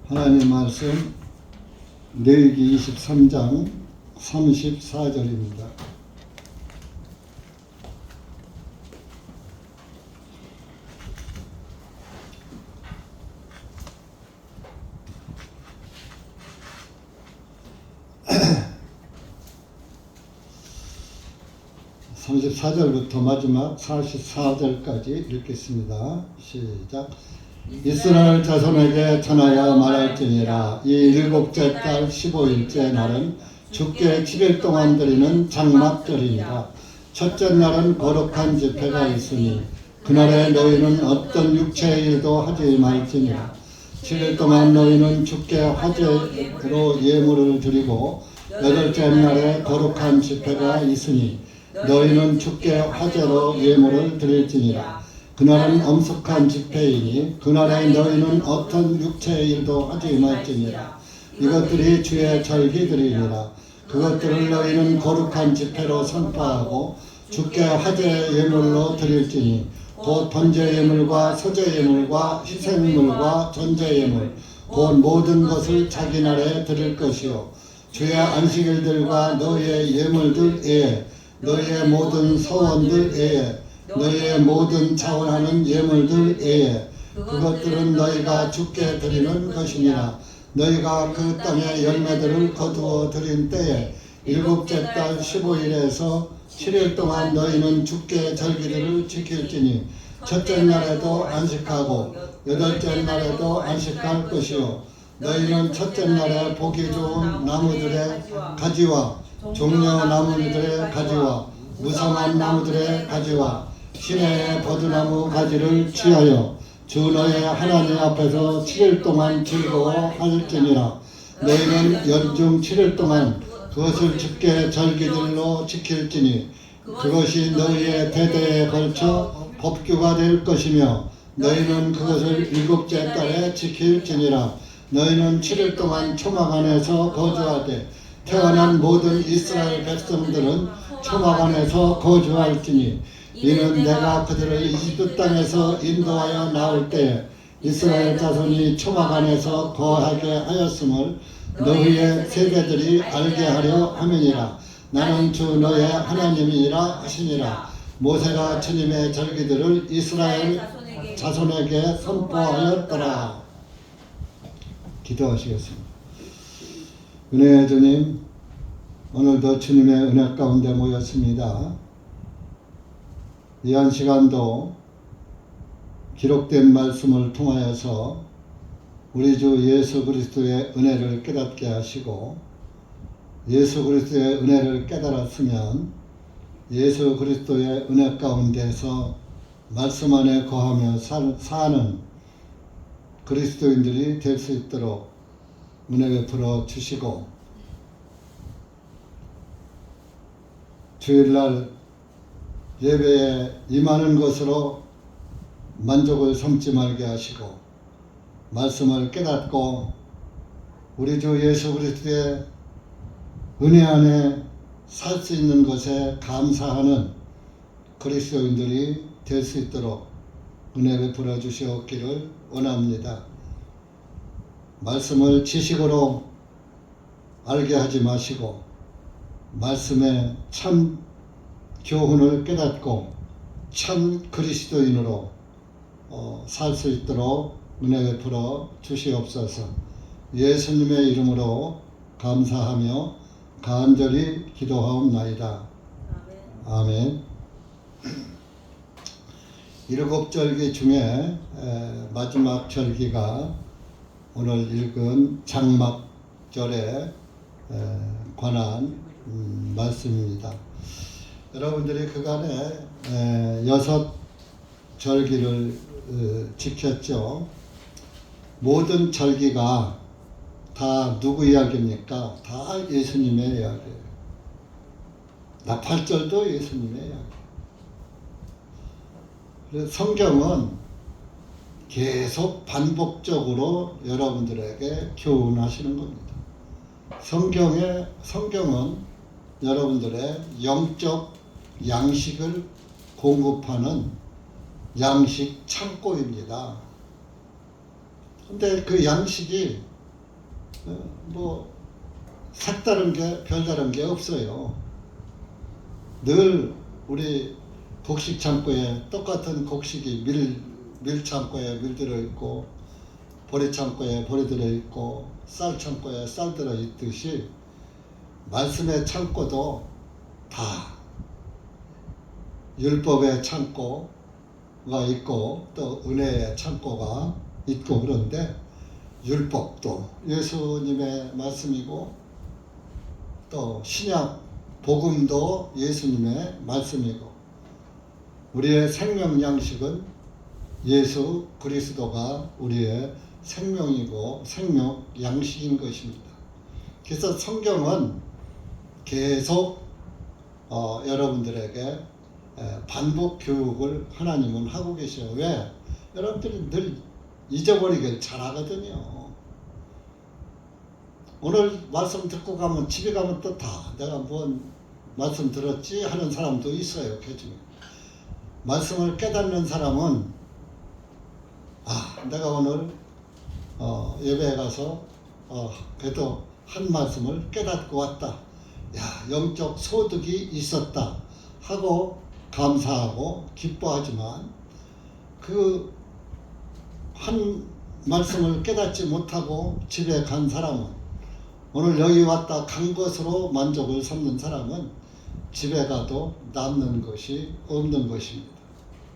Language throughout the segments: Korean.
하나님 말씀 레위기 23장 34절입니다. (34절부터) 마지막 (44절까지) 읽겠습니다. 시작. 이스라엘 자손에게 전하여 말할지니라. 이 일곱째 달 15일째 날은 주께 7일 동안 드리는 장막절이니라. 첫째 날은 거룩한 집회가 있으니 그날에 너희는 어떤 육체의 일도 하지 말지니라. 7일 동안 너희는 주께 화제로 예물을 드리고 여덟째 날에 거룩한 집회가 있으니 너희는 주께 화제로 예물을 드릴지니라. 그날은 엄숙한 집회이니 그날에 너희는 어떤 육체의 일도 하지 말지니라. 이것들이 주의 절기들이니라. 그것들을 너희는 거룩한 집회로 선포하고 주께 화제 예물로 드릴지니 곧 번제 예물과 서제 예물과 희생물과 전제 예물 곧 모든 것을 자기 날에 드릴 것이요 주의 안식일들과 너희의 예물들 외에 너희의 모든 서원들 외에 너희의 모든 자원하는 예물들 외에 그것들은 너희가 주께 드리는 것이니라. 너희가 그 땅의 열매들을 거두어 드린 때에 일곱째 달 15일에서 7일 동안 너희는 주께 절기들을 지킬지니 첫째 날에도 안식하고 여덟째 날에도 안식할 것이요 너희는 첫째 날에 보기 좋은 나무들의 가지와 종려 나무들의 가지와 무성한 나무들의 가지와 시내의 버드나무 가지를 취하여 주 너의 하나님 앞에서 7일 동안 즐거워할지니라. 너희는 연중 7일 동안 그것을 주께 절기들로 지킬지니 그것이 너희의 대대에 걸쳐 법규가 될 것이며 너희는 그것을 일곱째 달에 지킬지니라. 너희는 7일 동안 초막 안에서 거주하되 태어난 모든 이스라엘 백성들은 초막 안에서 거주할지니 이는 내가 그들을 이집트 땅에서 인도하여 나올 때 이스라엘 자손이 초막 안에서 거하게 하였음을 너희의 세대들이 알게 하려 함이니라. 나는 주 너의 하나님이라 하시니라. 모세가 주님의 절기들을 이스라엘 자손에게 선포하였더라. 기도하시겠습니다. 은혜의 주님, 오늘도 주님의 은혜 가운데 모였습니다. 이 한 시간도 기록된 말씀을 통하여서 우리 주 예수 그리스도의 은혜를 깨닫게 하시고 예수 그리스도의 은혜를 깨달았으면 예수 그리스도의 은혜 가운데서 말씀 안에 거하며 사는 그리스도인들이 될 수 있도록 은혜 베풀어 주시고 주일날 예배에 임하는 것으로 만족을 삼지 말게 하시고 말씀을 깨닫고 우리 주 예수 그리스도의 은혜 안에 살 수 있는 것에 감사하는 그리스도인들이 될 수 있도록 은혜 베풀어 주시옵기를 원합니다. 말씀을 지식으로 알게 하지 마시고 말씀의 참 교훈을 깨닫고 참 그리스도인으로 살 수 있도록 은혜 베풀어 주시옵소서. 예수님의 이름으로 감사하며 간절히 기도하옵나이다. 아멘. 일곱 절기 중에 마지막 절기가 오늘 읽은 장막절에 관한 말씀입니다. 여러분들이 그간에 6 절기를 지켰죠. 모든 절기가 다 누구 이야기입니까? 다 예수님의 이야기예요. 나팔절도 예수님의 이야기. 그래서 성경은 계속 반복적으로 여러분들에게 교훈하시는 겁니다. 성경은 여러분들의 영적 양식을 공급하는 양식 창고입니다. 근데 그 양식이 뭐 색다른 게 별다른 게 없어요. 늘 우리 곡식 창고에 똑같은 곡식이 밀 창고에 밀 들어 있고, 보리 창고에 보리 들어 있고, 쌀 창고에 쌀 들어 있듯이 말씀의 창고도 다 율법의 창고가 있고 또 은혜의 창고가 있고, 그런데 율법도 예수님의 말씀이고 또 신약 복음도 예수님의 말씀이고, 우리의 생명 양식은 예수 그리스도가 우리의 생명이고 생명 양식인 것입니다. 그래서 성경은 계속 여러분들에게 반복 교육을 하나님은 하고 계셔요. 왜? 여러분들이 늘 잊어버리길 잘하거든요. 오늘 말씀 듣고 가면 집에 가면 또 다 내가 뭔 말씀 들었지 하는 사람도 있어요. 그 중에 말씀을 깨닫는 사람은 내가 오늘 예배에 가서 그래도 한 말씀을 깨닫고 왔다, 영적 소득이 있었다 하고 감사하고 기뻐하지만, 그 한 말씀을 깨닫지 못하고 집에 간 사람은, 오늘 여기 왔다 간 것으로 만족을 삼는 사람은 집에 가도 남는 것이 없는 것입니다.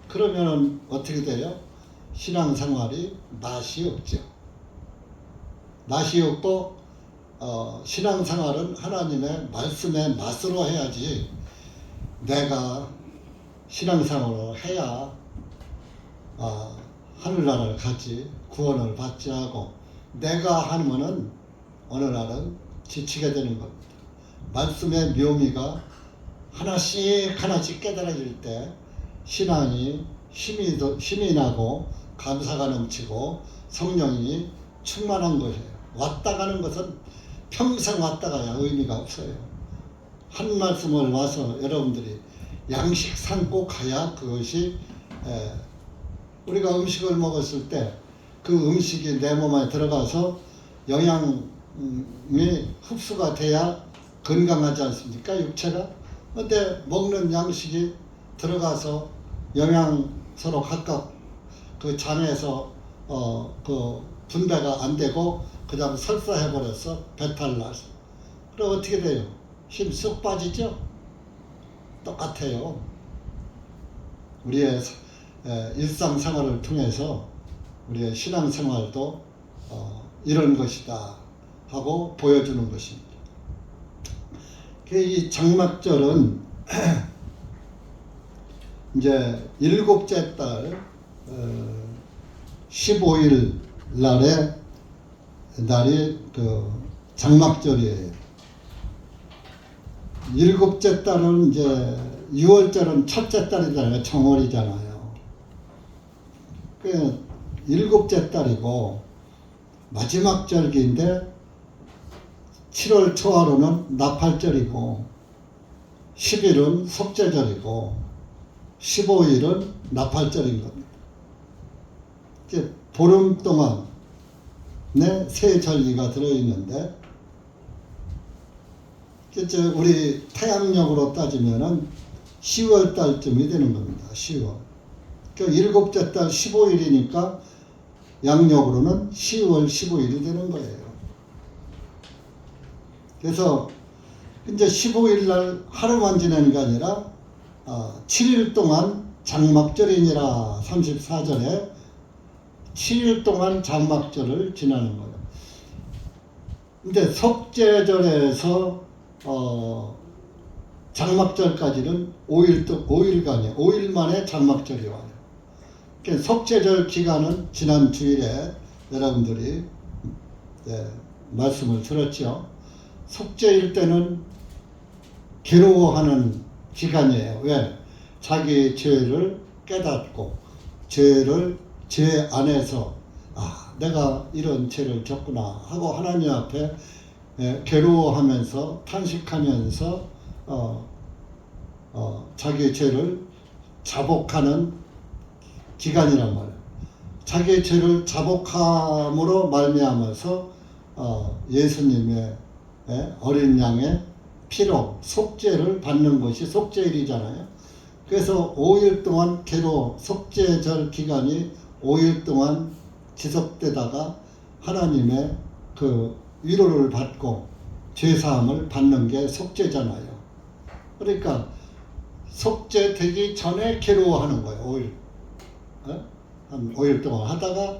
그러면 어떻게 돼요? 신앙생활이 맛이 없죠. 맛이 없고 신앙생활은 하나님의 말씀의 맛으로 해야지, 내가 신앙생활을 해야 하늘나라를 가지 구원을 받지 하고, 내가 하면은 어느 날은 지치게 되는 겁니다. 말씀의 묘미가 하나씩 깨달아질 때 신앙이 힘이 나고 감사가 넘치고 성령이 충만한 것이에요. 왔다 가는 것은 평생 왔다 가야 의미가 없어요. 한 말씀을 와서 여러분들이 양식 삼고 가야 그것이, 우리가 음식을 먹었을 때 그 음식이 내 몸에 들어가서 영양이 흡수가 돼야 건강하지 않습니까? 육체가. 근데 먹는 양식이 들어가서 영양소로 각각 그 장에서 그 분배가 안 되고 그다음 설사해 버렸어. 배탈 나서. 그럼 어떻게 돼요? 힘 쑥 빠지죠? 똑같아요. 우리의 일상생활을 통해서 우리의 신앙생활도 이런 것이다 하고 보여주는 것입니다. 이 장막절은 이제 일곱째 달 15일 날이 그 장막절이에요. 일곱째 달은 이제 6월절은 첫째 달이잖아요. 정월이잖아요. 그 일곱째 달이고 마지막 절기인데 7월 초하루는 나팔절이고 10일은 속죄절이고 15일은 나팔절인 겁니다. 이제 보름 동안에 세 절기가 들어있는데, 이제 우리 태양력으로 따지면은 10월 달쯤이 되는 겁니다. 10월. 그러니까 일곱째 달 15일이니까 양력으로는 10월 15일이 되는 거예요. 그래서 이제 15일 날 하루만 지내는 게 아니라 7일 동안 장막절이니라 34절에 7일 동안 장막절을 지나는 거예요. 근데 속죄절에서 장막절까지는 5일간이에요. 5일 만에 장막절이 와요. 그러니까 속죄절 기간은 지난 주일에 여러분들이 말씀을 들었죠. 속죄일 때는 괴로워하는 기간이에요. 왜? 자기 죄를 깨닫고 죄 안에서 내가 이런 죄를 졌구나 하고 하나님 앞에 괴로워하면서 탄식하면서 자기의 죄를 자복하는 기간이란 말이에요. 자기의 죄를 자복함으로 말미암아서 예수님의 어린 양의 피로 속죄를 받는 것이 속죄일이잖아요. 그래서 5일 동안 계로 속죄절 기간이 5일 동안 지속되다가 하나님의 그 위로를 받고 죄사함을 받는 게 속죄잖아요. 그러니까 속죄되기 전에 괴로워하는 거예요. 5일. 한 5일 동안 하다가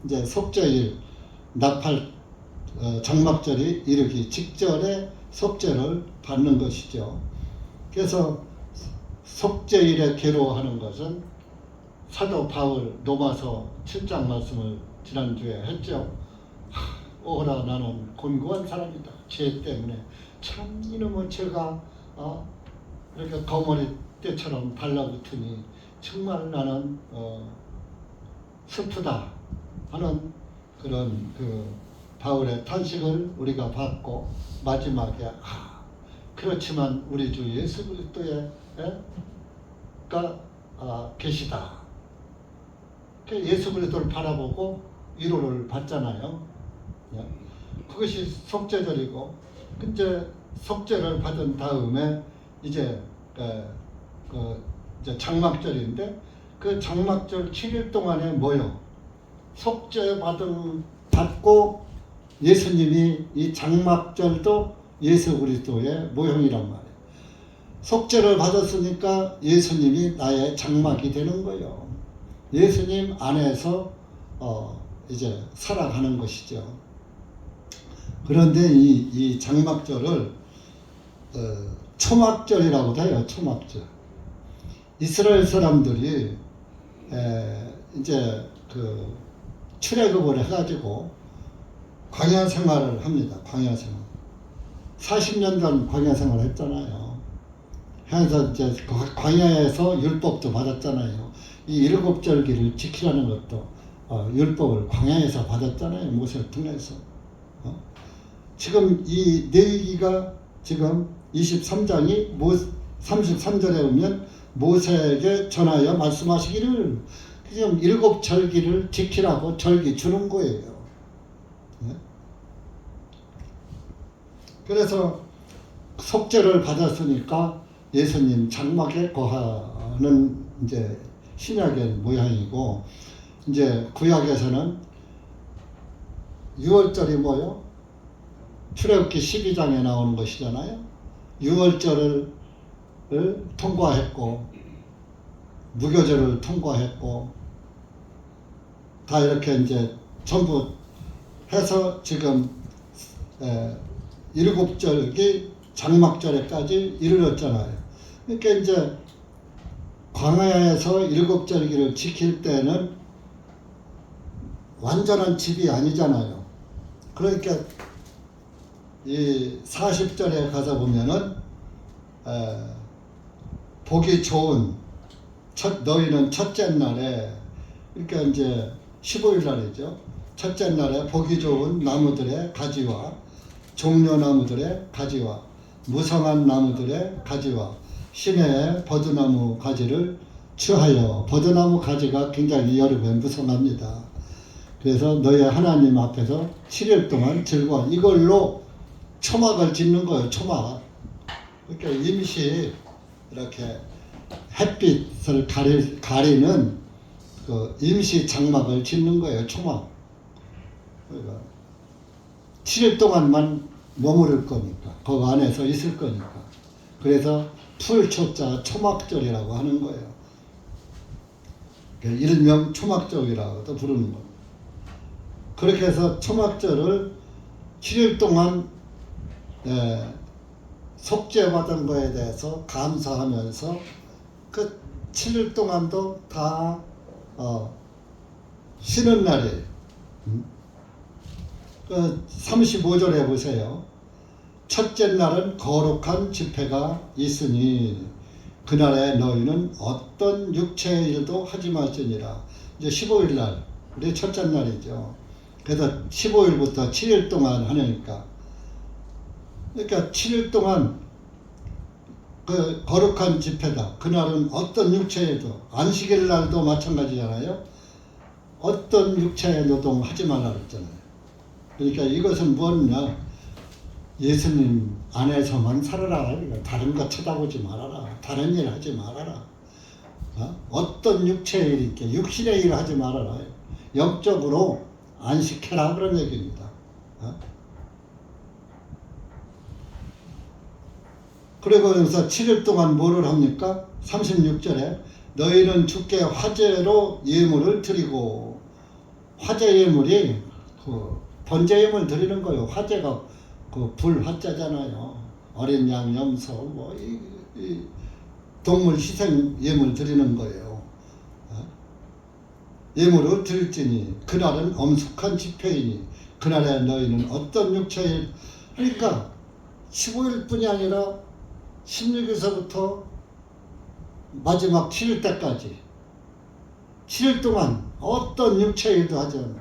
이제 속죄일 나팔 장막절이 이르기 직전에 속죄를 받는 것이죠. 그래서 속죄일에 괴로워하는 것은 사도 바울 로마서 7장 말씀을 지난주에 했죠. 오라 나는 곤고한 사람이다. 죄 때문에 참 이놈의 죄가 이렇게 거머리 떼처럼 달라붙으니 정말 나는 슬프다 하는 그런 그 바울의 탄식을 우리가 받고 마지막에 그렇지만 우리 주 예수 그리스도가 계시다. 예수 그리스도를 바라보고 위로를 받잖아요. 그것이 속죄절이고 이제 속죄를 받은 다음에 이제 이제 장막절인데 그 장막절 7일 동안에 뭐요? 속죄 받고 예수님이 이 장막절도 예수 그리스도의 모형이란 말이에요. 속죄를 받았으니까 예수님이 나의 장막이 되는 거예요. 예수님 안에서 이제 살아가는 것이죠. 그런데 이 장막절을 초막절이라고도 해요. 초막절. 이스라엘 사람들이 이제 그 출애굽을 해가지고 광야 생활을 합니다. 광야 생활. 40년간 광야 생활을 했잖아요. 해서 이제 광야에서 율법도 받았잖아요. 이 7절기를 지키라는 것도 율법을 광야에서 받았잖아요. 모세를 통해서. 지금 이 레위기가 지금 23장이 33절에 오면 모세에게 전하여 말씀하시기를 지금 7절기를 지키라고 절기 주는 거예요. 그래서 속죄를 받았으니까 예수님 장막에 거하는 이제 신약의 모양이고, 이제 구약에서는 6월절이 뭐요? 출애굽기 12장에 나오는 것이잖아요. 6월절을 통과했고 무교절을 통과했고 다 이렇게 이제 전부 해서 지금 7절기 장막절에까지 이르렀잖아요. 그러니까 이제 광야에서 7절기를 지킬 때는 완전한 집이 아니잖아요. 그러니까 이 40절에 가서 보면은 보기 좋은 너희는 첫째 날에, 그러니까 이제 15일 날이죠. 첫째 날에 보기 좋은 나무들의 가지와 종려나무들의 가지와 무성한 나무들의 가지와 시내의 버드나무 가지를 취하여, 버드나무 가지가 굉장히 여름에 무성합니다. 그래서 너희 하나님 앞에서 7일 동안 즐거워. 이걸로 초막을 짓는 거예요. 초막. 그러니까 임시 이렇게 햇빛을 가리는 그 임시 장막을 짓는 거예요. 초막. 그러니까 7일 동안만 머무를 거니까, 그 안에서 있을 거니까. 그래서 풀초자 초막절이라고 하는 거예요. 일명 초막절이라고도 부르는 겁니다. 그렇게 해서 초막절을 7일 동안 속죄받은 거에 대해서 감사하면서 그 7일 동안도 다 쉬는 날이에요. 그 35절에 보세요. 첫째 날은 거룩한 집회가 있으니 그날에 너희는 어떤 육체의 일도 하지 말지니라. 이제 15일 날, 우리 첫째 날이죠. 그래서 15일부터 7일 동안 하니까, 그러니까 7일 동안 그 거룩한 집회다. 그날은 어떤 육체에도, 안식일 날도 마찬가지잖아요. 어떤 육체의 노동 하지 말라 그랬잖아요. 그러니까 이것은 뭐냐? 예수님 안에서만 살아라. 그러니까 다른 거 쳐다보지 말아라. 다른 일 하지 말아라. 어떤 육체의 일 있게 육신의 일 하지 말아라. 영적으로 안식해라 그런 얘기입니다. 그리고 여기서 7일 동안 뭐를 합니까? 36절에 너희는 주께 화제로 예물을 드리고, 화제 예물이 그 번제 예물 드리는 거예요. 화제가 그 불 화자잖아요. 어린 양, 염소, 뭐 이 동물 희생 예물 드리는 거예요. 예물을 드릴지니 그날은 엄숙한 집회이니 그날에 너희는 어떤 육체일, 그러니까 15일뿐이 아니라 16일서부터 마지막 7일 때까지 7일 동안 어떤 육체일도 하지 않아.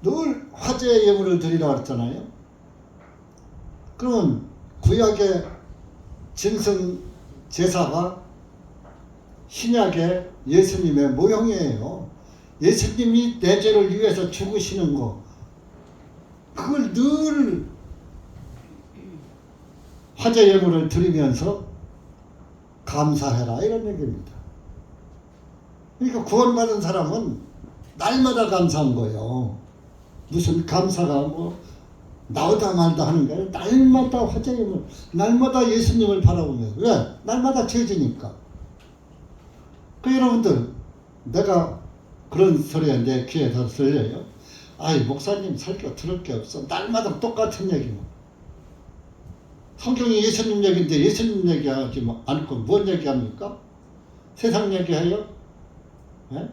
늘 화제의 예물을 드리라고 했잖아요. 그러면 구약의 짐승 제사가 신약의 예수님의 모형이에요. 예수님이 내 죄를 위해서 죽으시는 거, 그걸 늘 화제 예물을 드리면서 감사해라 이런 얘기입니다. 그러니까 구원받은 사람은 날마다 감사한 거예요. 무슨 감사가 뭐 나오다 말다 하는 게 아니라 날마다 화제 예물, 날마다 예수님을 바라보면서. 왜? 날마다 죄지니까. 그 여러분들, 내가 그런 소리에 내 귀에서 들려요. 아이 목사님 설교 들을 게 없어. 날마다 똑같은 얘기만. 성경이 예수님 얘기인데 예수님 얘기하지 않고 뭔 얘기합니까? 세상 얘기해요? 네?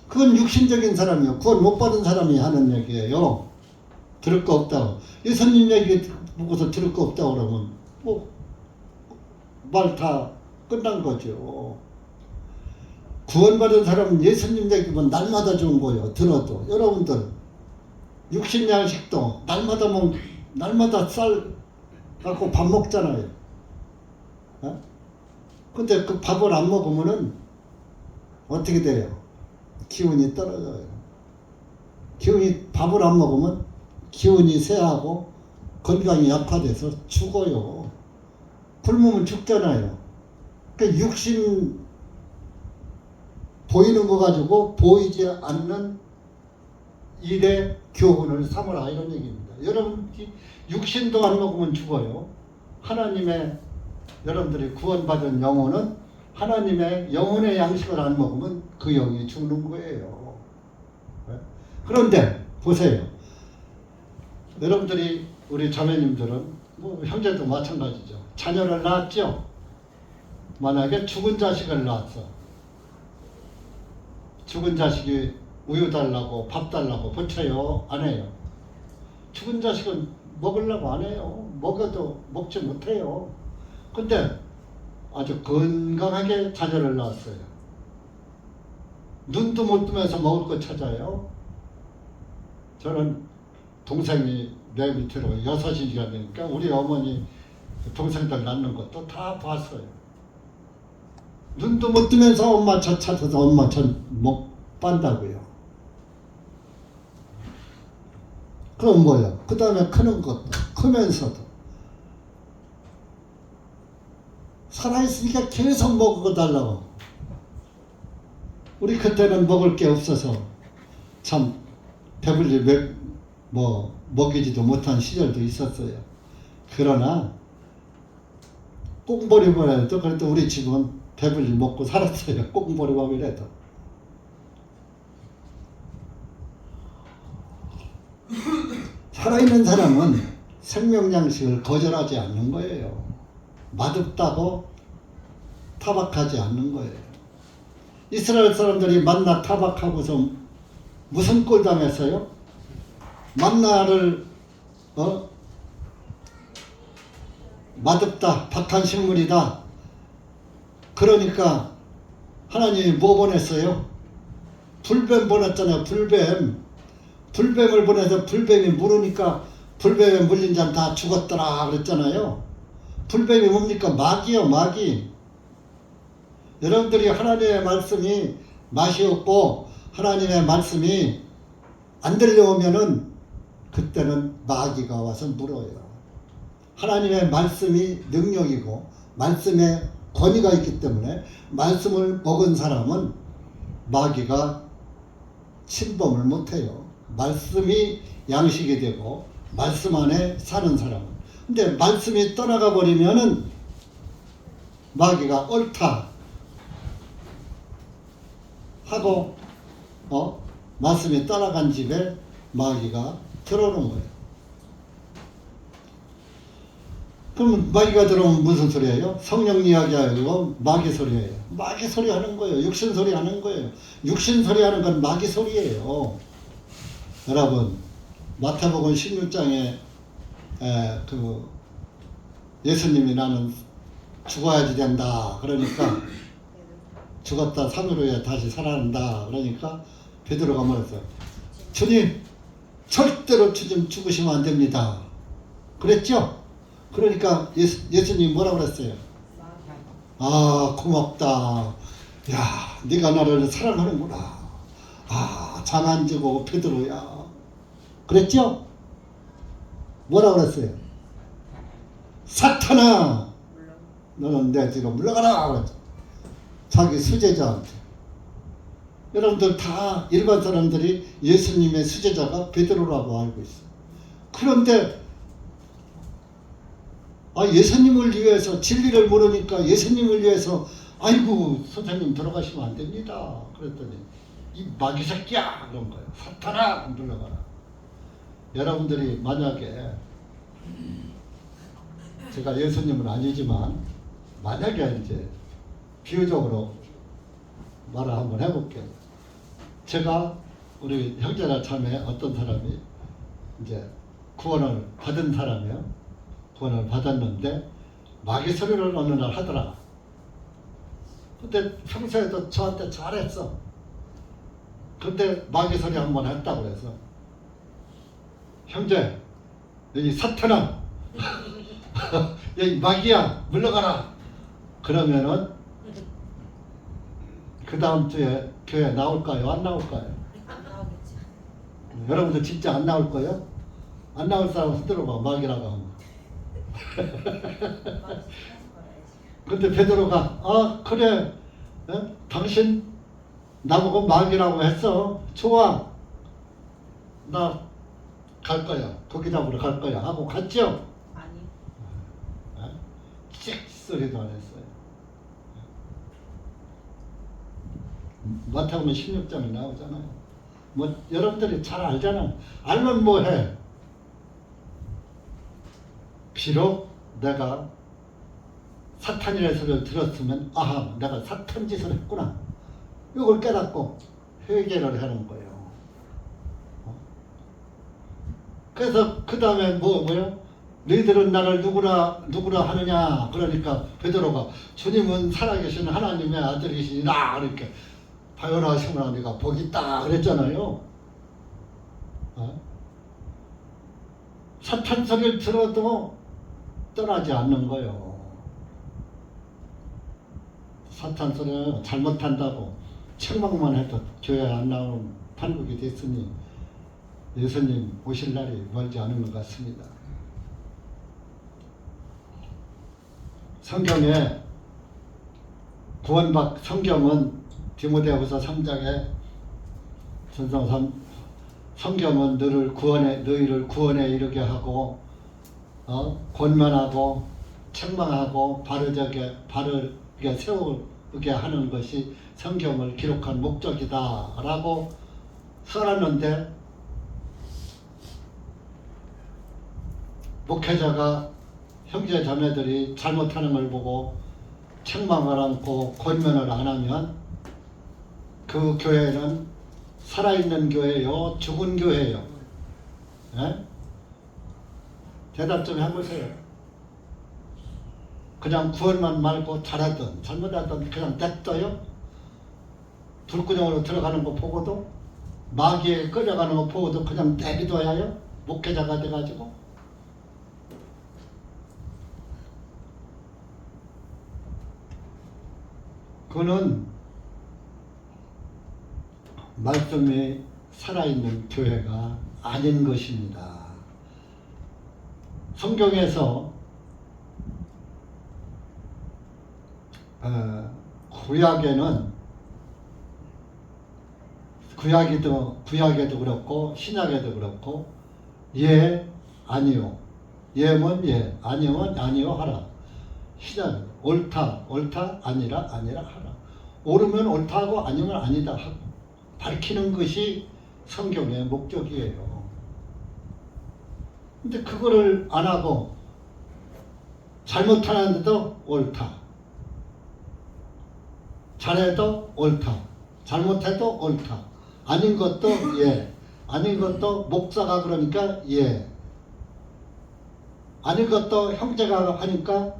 그건 육신적인 사람이요. 구원 못 받은 사람이 하는 얘기예요. 들을 거 없다고. 예수님 얘기 보고서 들을 거 없다고 그러면 뭐 말 다 끝난 거죠. 구원받은 사람은 예수님 얘기면 날마다 좋은 거예요. 들어도. 여러분들 육신 양식도 날마다 쌀 갖고 밥 먹잖아요. 근데 그 밥을 안 먹으면은 어떻게 돼요? 기운이 떨어져요. 밥을 안 먹으면 기운이 쇠하고 건강이 약화돼서 죽어요. 굶으면 죽잖아요. 그 육신 보이는 거 가지고 보이지 않는 일의 교훈을 삼으라 이런 얘기입니다. 여러분 육신도 안 먹으면 죽어요. 하나님의 여러분들이 구원받은 영혼은 하나님의 영혼의 양식을 안 먹으면 그 영이 죽는 거예요. 그런데 보세요. 여러분들이 우리 자매님들은 뭐 형제도 마찬가지죠. 자녀를 낳았죠. 만약에 죽은 자식을 낳았어. 죽은 자식이 우유 달라고 밥 달라고 버텨요? 안 해요? 죽은 자식은 먹으려고 안 해요. 먹어도 먹지 못해요. 근데 아주 건강하게 자녀를 낳았어요. 눈도 못 뜨면서 먹을 거 찾아요. 저는 동생이 내 밑으로 6이가 되니까 우리 어머니 동생들 낳는 것도 다 봤어요. 눈도 못 뜨면서 엄마 저 찾아서 엄마 저 목 빤다고요. 그럼 뭐야? 그 다음에 크는 것도 크면서도 살아있으니까 계속 먹어달라고. 우리 그때는 먹을 게 없어서 참 배불리 먹이지도 못한 시절도 있었어요. 그러나 꽁보리밥이라도 그래도 우리 집은 배불리 먹고 살았어요. 꽁보리밥이라도. 살아있는 사람은 생명양식을 거절하지 않는 거예요. 맛없다고 타박하지 않는 거예요. 이스라엘 사람들이 만나 타박하고서 무슨 꼴 당했어요? 만나를 맛없다, 박한 식물이다. 그러니까 하나님이 뭐 보냈어요? 불뱀 보냈잖아요. 불뱀을 보내서 불뱀이 물으니까 불뱀에 물린 자는 다 죽었더라 그랬잖아요. 불뱀이 뭡니까? 마귀요, 마귀. 여러분들이 하나님의 말씀이 맛이 없고 하나님의 말씀이 안 들려오면은 그때는 마귀가 와서 물어요. 하나님의 말씀이 능력이고 말씀에 권위가 있기 때문에 말씀을 먹은 사람은 마귀가 침범을 못해요. 말씀이 양식이 되고 말씀 안에 사는 사람은. 근데 말씀이 떠나가 버리면은 마귀가 옳다 하고 말씀이 떠나간 집에 마귀가 들어오는 거예요. 그럼 마귀가 들어오면 무슨 소리예요? 성령 이야기하고 마귀 소리예요. 마귀 소리 하는 거예요. 육신 소리 하는 거예요. 육신 소리 하는 건 마귀 소리예요. 여러분, 마태복음 16장에 그 예수님이 나는 죽어야지 된다. 그러니까 죽었다 3일 후에 다시 살아난다. 그러니까 베드로가 말했어요. 주님, 절대로 주님 죽으시면 안 됩니다. 그랬죠? 그러니까 예수님이 뭐라고 그랬어요? 아, 고맙다. 야, 네가 나를 사랑하는구나. 아, 장안지고 베드로야. 그랬죠? 뭐라고 그랬어요? 사탄아, 너는 내 뒤로 물러가라. 그랬죠. 자기 수제자한테. 여러분들 다 일반 사람들이 예수님의 수제자가 베드로라고 알고 있어요. 그런데 예수님을 위해서 진리를 모르니까 예수님을 위해서 아이고 선생님 들어가시면 안 됩니다. 그랬더니 이 마귀 새끼야 그런 거예요. 사탄아 물러가라. 여러분들이 만약에 제가 예수님은 아니지만 만약에 이제 비유적으로 말을 한번 해볼게요. 제가 우리 형제나 자매 어떤 사람이 이제 구원을 받은 사람이요. 구원을 받았는데 마귀 소리를 어느 날 하더라. 근데 평소에도 저한테 잘했어. 근데 마귀 소리 한번 했다고 그래서 형제 여기 사탄아 여기 마귀야 물러가라. 그러면은 그 다음 주에 교회 나올까요? 안 나올까요? 안 나오겠지. 여러분들 진짜 안 나올 거예요? 안 나올 사람 흔들어봐. 마귀라고 하면. 근데 베드로가 그래 당신 나보고 마귀라고 했어. 좋아. 나 갈 거야. 고기 잡으러 갈 거야. 하고 갔죠? 아니. 찍 소리도 안 했어요. 마태복음 16장에 나오잖아요. 뭐 여러분들이 잘 알잖아요. 알면 뭐 해? 비록 내가 사탄이라는 소리를 들었으면 아하 내가 사탄 짓을 했구나. 이걸 깨닫고 회개를 하는 거예요. 그래서 그 다음에 뭐요? 너희들은 나를 누구라 하느냐? 그러니까 베드로가 주님은 살아계신 하나님의 아들이시니라 이렇게 바요나시구나 네가 복이 있다 그랬잖아요. 사탄 소리를 들어도 떠나지 않는 거예요. 사탄 소리는 잘못한다고 책망만 해도 교회 안 나오는 판국이 됐으니 예수님 오실 날이 멀지 않은 것 같습니다. 성경에 성경은 디모데후서 3장에 성경은 너희를 구원에 이르게 하고 권면하고 책망하고 바르게 세우게 하는 것이 성경을 기록한 목적이다 라고 써놨는데 목회자가 형제 자매들이 잘못하는 걸 보고 책망을 않고 권면을 안 하면 그 교회는 살아있는 교회요 죽은 교회요. 예? 대답 좀 해보세요. 그냥 구원만 말고 잘하든 잘못하든 그냥 냅둬요? 불구덩이로 들어가는 거 보고도 마귀에 끌려가는 거 보고도 그냥 내비둬야 해요? 목회자가 돼가지고 그는 말씀이 살아있는 교회가 아닌 것입니다. 성경에서 구약에도 그렇고 신약에도 그렇고 예, 아니요, 예면 예, 아니면 아니요 하라. 신약 옳다, 아니라 하라. 옳으면 옳다고 아니면 아니다 하고 밝히는 것이 성경의 목적이에요. 근데 그거를 안 하고 잘못하는데도 옳다, 잘해도 옳다, 잘못해도 옳다, 아닌 것도 예, 아닌 것도 목사가 그러니까 예, 아닌 것도 형제가 하니까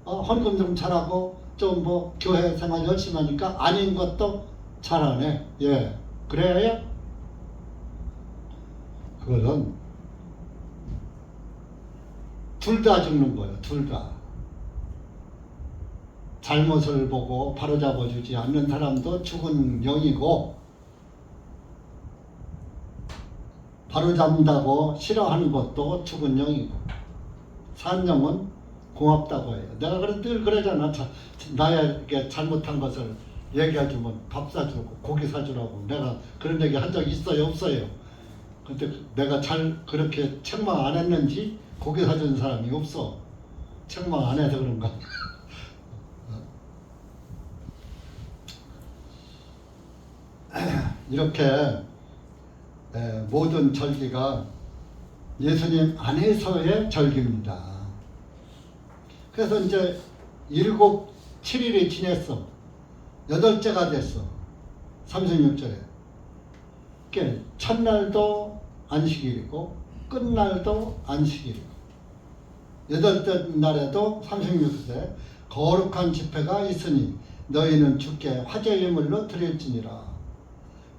헌금 좀 잘하고 좀 뭐 교회 생활 열심히 하니까 아닌 것도 잘하네. 예, 그래야 그거는 둘 다 죽는 거예요. 둘 다. 잘못을 보고 바로잡아주지 않는 사람도 죽은 영이고, 바로잡는다고 싫어하는 것도 죽은 영이고, 산 영은 고맙다고 해요. 내가 늘 그러잖아. 나에게 잘못한 것을 얘기해주면 밥 사주고 고기 사주라고. 내가 그런 얘기 한 적 있어요, 없어요? 근데 내가 그렇게 책망 안 했는지 고기 사주는 사람이 없어. 책망 안 해서 그런가. 이렇게 모든 절기가 예수님 안에서의 절기입니다. 그래서 이제 7일이 지냈어. 8째가 됐어. 36절에. 그러니까 첫날도 안식일이고 끝날도 안식일이고 8째 날에도 36절에 거룩한 집회가 있으니 너희는 주께 화제 예물로 드릴지니라.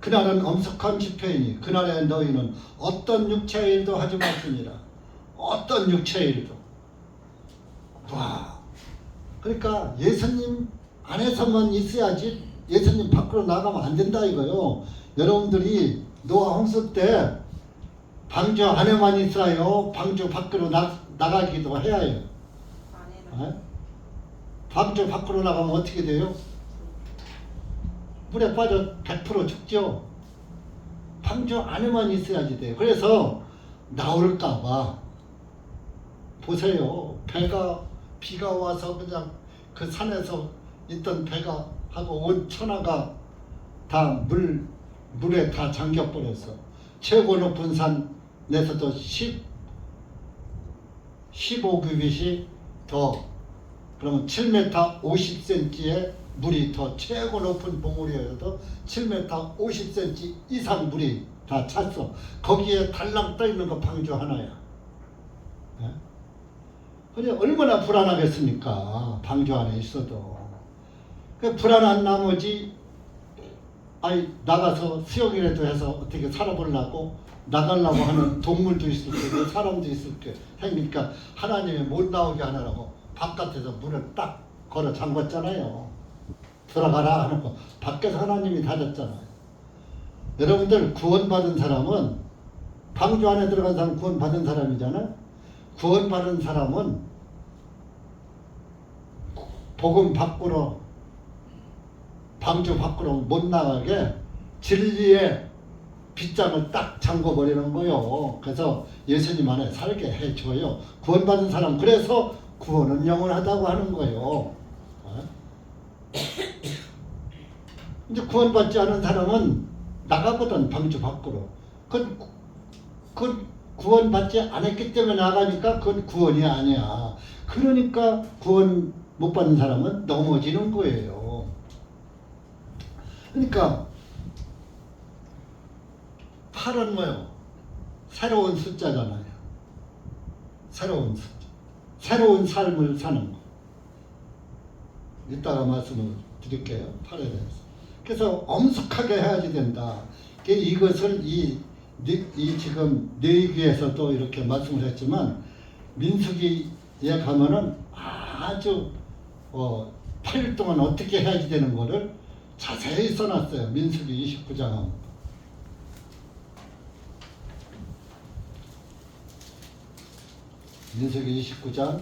그날은 엄숙한 집회이니 그날에 너희는 어떤 육체의 일도 하지 말지니라. 어떤 육체의 일도. 와, 그러니까 예수님 안에서만 있어야지 예수님 밖으로 나가면 안 된다 이거요. 여러분들이 노아 홍수 때 방주 안에만 있어요? 방주 밖으로 나가기도 해야 해요? 방주 밖으로 나가면 어떻게 돼요? 물에 빠져 100% 죽죠. 방주 안에만 있어야지 돼요. 그래서 나올까봐 보세요. 비가 와서 그냥 그 산에서 있던 배가 하고 온 천하가 다 물에 다 잠겨버렸어. 최고 높은 산에서도 15규빗이 더, 그러면 7m 50cm의 물이 더, 최고 높은 봉우리여도 7m 50cm 이상 물이 다 찼어. 거기에 달랑 떠있는 거 방주 하나야. 네? 근데 얼마나 불안하겠습니까? 방주 안에 있어도. 그 불안한 나머지 나가서 수영이라도 해서 어떻게 살아보려고 나가려고 하는 동물도 있을 거고 사람도 있을 거고 그러니까 하나님이 못 나오게 하느라고 바깥에서 문을 딱 걸어 잠궜잖아요. 들어가라 하는 거 밖에서 하나님이 닫았잖아요. 여러분들 구원받은 사람은 방주 안에 들어간 사람 구원받은 사람이잖아요. 구원받은 사람은 복음 밖으로 방주 밖으로 못 나가게 진리의 빗장을 딱 잠궈버리는 거요. 그래서 예수님 안에 살게 해줘요. 구원받은 사람, 그래서 구원은 영원하다고 하는 거예요. 이제 구원받지 않은 사람은 나가거든, 방주 밖으로. 그건 구원받지 않았기 때문에 나가니까 그건 구원이 아니야. 그러니까 구원 못 받는 사람은 넘어지는 거예요. 그러니까 8은 뭐요? 새로운 숫자잖아요. 새로운 숫자. 새로운 삶을 사는 거. 이따가 말씀을 드릴게요. 8에 대해서. 그래서 엄숙하게 해야지 된다. 이것을 지금 내기에서도 이렇게 말씀을 했지만 민수기에 가면은 아주 8일 동안 어떻게 해야지 되는 거를 자세히 써놨어요. 민수기 29장. 민수기 29장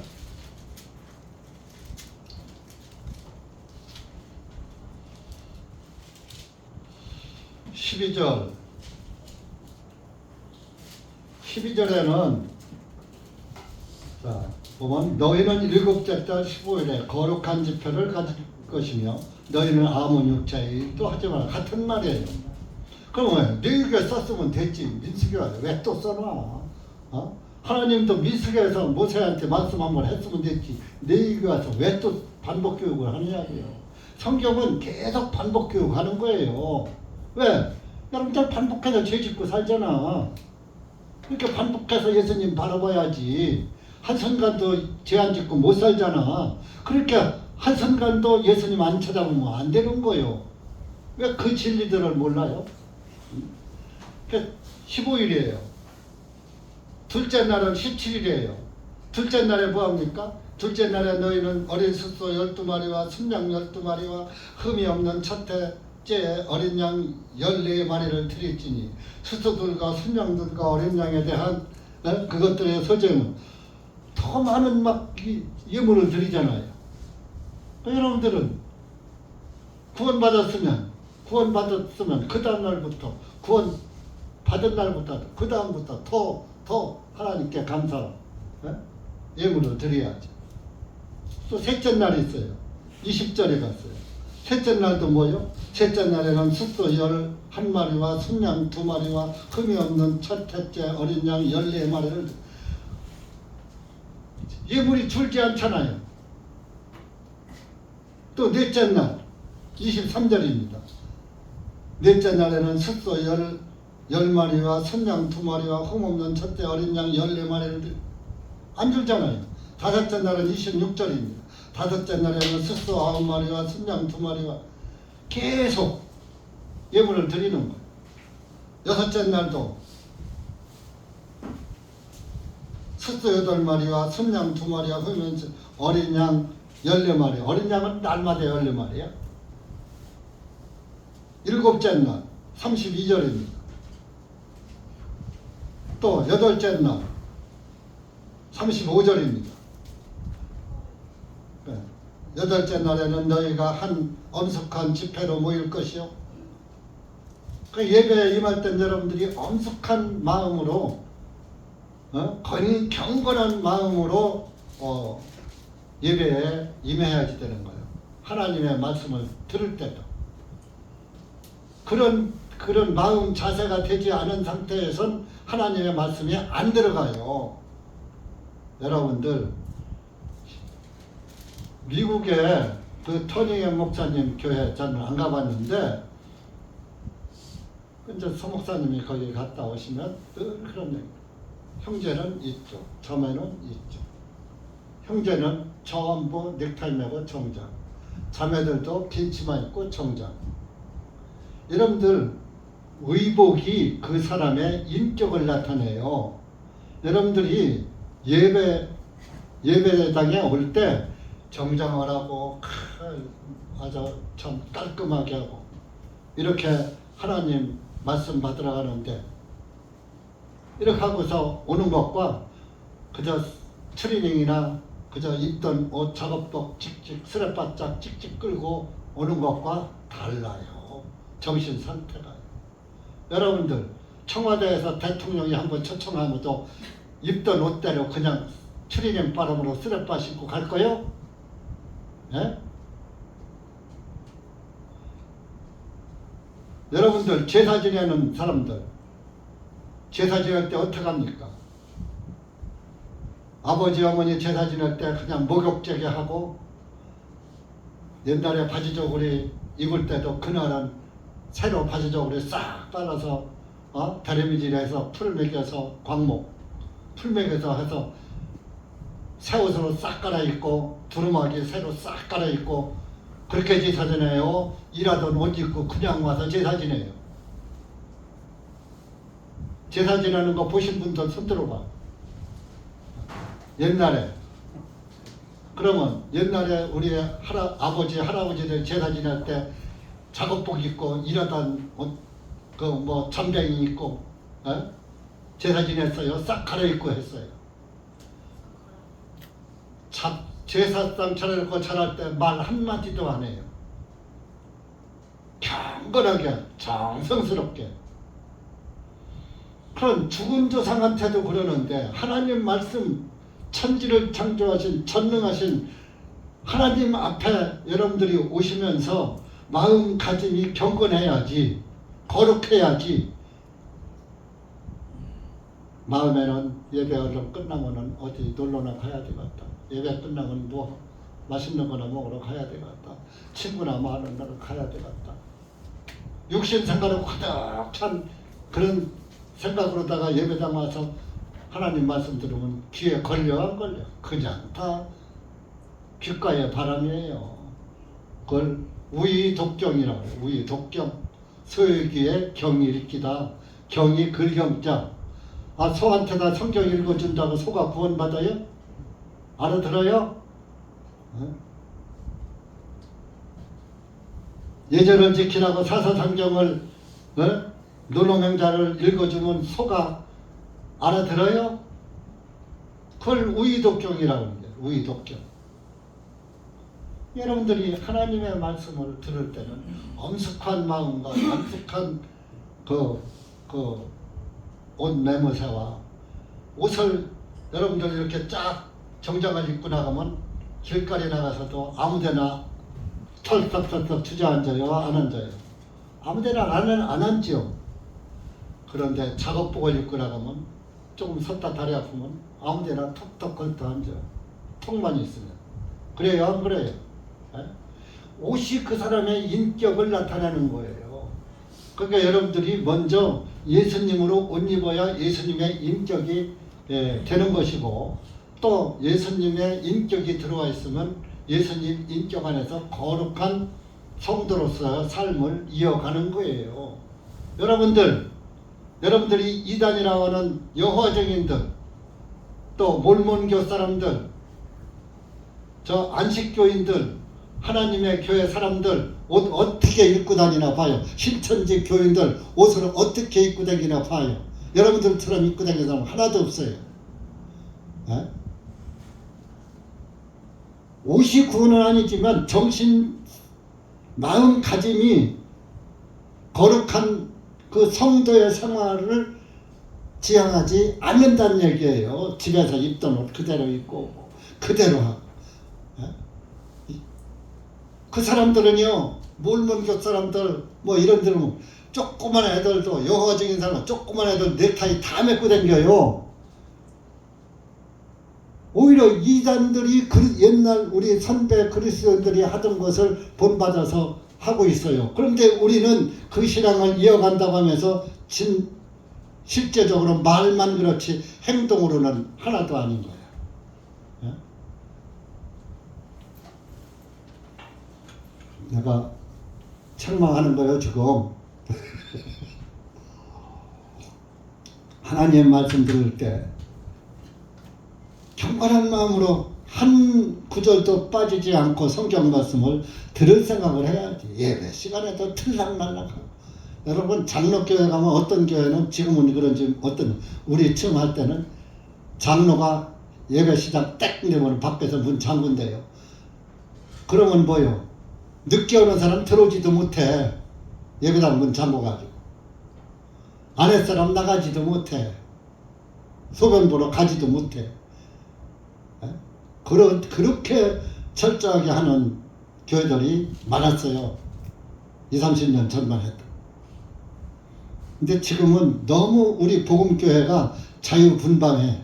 12절 12절에는 자 보면 너희는 일곱째 달 15일에 거룩한 집회를 가질 것이며 너희는 아무 육체의 일도 하지 마라. 같은 말이에요. 그럼 왜? 너희가 썼으면 됐지. 민수기가 왜 또 써놔? 하나님도 민수기에서 모세한테 말씀 한번 했으면 됐지. 너희가 왜 또 반복 교육을 하느냐고요. 성경은 계속 반복 교육하는 거예요. 왜? 여러분들 반복해서 죄 짓고 살잖아. 그렇게 반복해서 예수님 바라봐야지. 한순간도 죄 안 짓고 못 살잖아. 그렇게 한순간도 예수님 안 찾아보면 안 되는 거예요. 왜 그 진리들을 몰라요? 15일이에요. 둘째 날은 17일이에요. 둘째 날에 뭐합니까? 둘째 날에 너희는 어린 숫소 12마리와 순양 12마리와 흠이 없는 첫해째 어린 양 14마리를 드릴지니 숫소들과 순양들과 어린 양에 대한 그것들의 소재는 더 많은 막 예물을 드리잖아요. 여러분들은 구원받았으면 그 다음날부터 구원받은 날부터 그 다음부터 더 하나님께 감사 예물을 드려야죠. 또 셋째 날이 있어요. 20절에 갔어요. 셋째 날도 뭐요? 셋째 날에는 숫소 11마리와 순양 2마리와 흠이 없는 첫해째 어린 양 14마리를 예물이 줄지 않잖아요. 또 넷째 날 23절입니다. 넷째 날에는 숫소 10마리와 순양 2마리와 흠 없는 첫째 어린 양 14마리를 안 줄잖아요. 다섯째 날은 26절입니다. 다섯째 날에는 숫소 9마리와 순양 2마리와 계속 예물을 드리는 거예요. 여섯째 날도 숫소 8마리와 순양 2마리와 흠 어린 양 14마리. 어린 양은 날마다 14마리야. 일곱째 날 32절입니다. 또 여덟째 날 35절입니다. 여덟째 날에는 너희가 한 엄숙한 집회로 모일 것이요. 그 예배에 임할 땐 여러분들이 엄숙한 마음으로 경건한 마음으로 예배에 임해야지 되는 거예요. 하나님의 말씀을 들을 때도 그런 마음 자세가 되지 않은 상태에선 하나님의 말씀이 안 들어가요. 여러분들 미국에 그 토니엠 목사님 교회 저는 안 가봤는데 이제 서 목사님이 거기 갔다 오시면 늘 그런 얘기. 형제는 있죠. 자매는 있죠. 형제는 전부 넥타이 매고 정장. 자매들도 긴 치마 입고 정장. 여러분들 의복이 그 사람의 인격을 나타내요. 여러분들이 예배당에 올 때 정장을 하고 아주 참 깔끔하게 하고 이렇게 하나님 말씀 받으러 가는데 이렇게 하고서 오는 것과 그저 트레이닝이나 그저 입던 옷 작업복 찍찍 스레바짝 찍찍 끌고 오는 것과 달라요. 정신 상태가. 여러분들 청와대에서 대통령이 한번 초청하면도 입던 옷대로 그냥 트레이닝 바람으로 스레바 신고 갈 거요? 예? 여러분들 제사 지내는 사람들 제사 지낼 때 어떻게 합니까? 아버지 어머니 제사 지낼 때 그냥 목욕제게 하고 옛날에 바지저고리 입을 때도 그날은 새로 바지저고리 싹 빨아서 다리미질해서 풀 먹여서 광목 풀 먹여서 해서 새 옷으로 싹 갈아입고 두루마기 새로 싹 갈아입고 그렇게 제사 지내요. 일하던 옷 입고 그냥 와서 제사 지내요. 제사 지내는 거 보신 분들 손 들어봐. 옛날에 그러면 옛날에 우리 아버지 할아버지들 제사 지낼 때 작업복 입고 일하던 그 뭐 전뱅이 입고 제사 지냈어요. 싹 갈아입고 했어요. 제사상 차려놓고 절할 때 말 한마디도 안 해요. 경건하게 정성스럽게. 그런 죽은 조상한테도 그러는데 하나님 말씀, 천지를 창조하신 전능하신 하나님 앞에 여러분들이 오시면서 마음가짐이 경건해야지, 거룩해야지. 마음에는 예배 얼른 끝나면은 어디 놀러나 가야 되겠다. 예배 끝나면 뭐 맛있는 거나 먹으러 가야 되겠다. 친구나 많은 데를 가야 되겠다. 육신 생각으로 가득 찬 그런 생각으로다가 예배당 와서 하나님 말씀 들으면 귀에 걸려 안 걸려? 그냥 다 귓가의 바람이에요. 그걸 우의독경이라고 해요. 우의독경. 소유기에 경이 읽기다. 경이 글경자. 아, 소한테다 성경 읽어준다고 소가 구원받아요? 알아들어요? 예절을 지키라고 사사성경을 노노명자를 읽어주면 소가 알아들어요? 그걸 우의독경이라고 합니다. 우의독경. 여러분들이 하나님의 말씀을 들을 때는 엄숙한 마음과 엄숙한 옷 매무새와 옷을 여러분들 이렇게 쫙 정장을 입고 나가면 길거리 나가서도 아무데나 털썩털썩 주저앉아요? 안 앉아요? 아무데나 안 앉죠. 그런데 작업복을 입고 나가면 조금 섰다 다리 아프면 아무데나 턱턱 걸터 앉아요. 턱만 있으면. 그래요? 안 그래요? 에? 옷이 그 사람의 인격을 나타내는 거예요. 그러니까 여러분들이 먼저 예수님으로 옷 입어야 예수님의 인격이 되는 것이고, 또 예수님의 인격이 들어와 있으면 예수님 인격 안에서 거룩한 성도로서의 삶을 이어가는 거예요. 여러분들이 이단이라고 하는 여호와 증인들, 또 몰몬교 사람들, 저 안식교인들, 하나님의 교회 사람들 옷 어떻게 입고 다니나 봐요. 신천지 교인들 옷을 어떻게 입고 다니나 봐요. 여러분들처럼 입고 다니는 사람 하나도 없어요. 에? 옷이 구원은 아니지만 정신, 마음가짐이 거룩한 그 성도의 생활을 지향하지 않는다는 얘기예요. 집에서 입던 옷 그대로 입고 그대로 하고. 그 사람들은요, 몰몬교 사람들 뭐 이런 데는 조그만 애들도, 여호와 증인 사람은 조그만 애들 넥타이 다 메고 다녀요. 오히려 이단들이 옛날 우리 선배 그리스도인들이 하던 것을 본받아서 하고 있어요. 그런데 우리는 그 신앙을 이어간다고 하면서 실제적으로 말만 그렇지 행동으로는 하나도 아닌 거예요. 내가 책망하는 거예요 지금. 하나님의 말씀 들을 때 경건한 마음으로 한 구절도 빠지지 않고 성경 말씀을 들을 생각을 해야지. 예배 시간에도 틀락날락하고. 여러분 장로교회 가면 어떤 교회는 지금은 그런지 어떤 우리 처음 할 때는 장로가 예배 시작 딱 되면 밖에서 문 잠근대요. 그러면 뭐요? 늦게 오는 사람 들어오지도 못해. 예배당 문 잠궈가지고. 안에 사람 나가지도 못해. 소변 보러 가지도 못해. 그렇게 철저하게 하는 교회들이 많았어요. 20, 30년 전만 해도. 근데 지금은 너무 우리 복음교회가 자유분방해.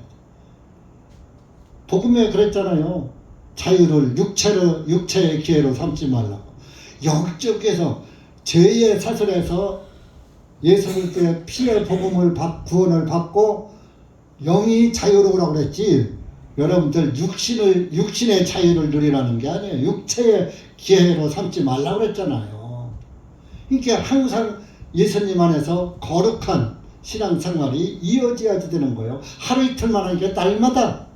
복음에 그랬잖아요. 자유를 육체의 기회로 삼지 말라고. 영적에서 죄의 사슬에서 예수 그리스도의 피의 복음을 구원을 받고 영이 자유로우라고 그랬지. 여러분들 육신의 자유를 누리라는 게 아니에요. 육체의 기회로 삼지 말라고 그랬잖아요. 이게 항상 예수님 안에서 거룩한 신앙생활이 이어져야지 되는 거예요. 하루 이틀만 하는 게 날마다.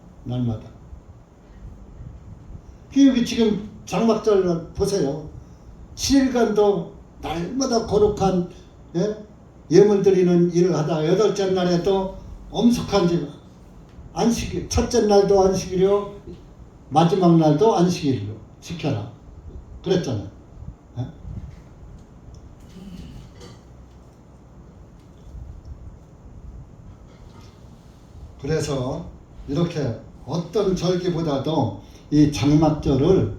여기 지금 장막절 보세요. 7일간도 날마다 거룩한 예물 드리는 일을 하다가 8째 날에 또 엄숙한 집 안식일, 첫째 날도 안식일이요, 마지막 날도 안식일로 지켜라 그랬잖아요. 예? 그래서 이렇게 어떤 절기보다도 이 장막절을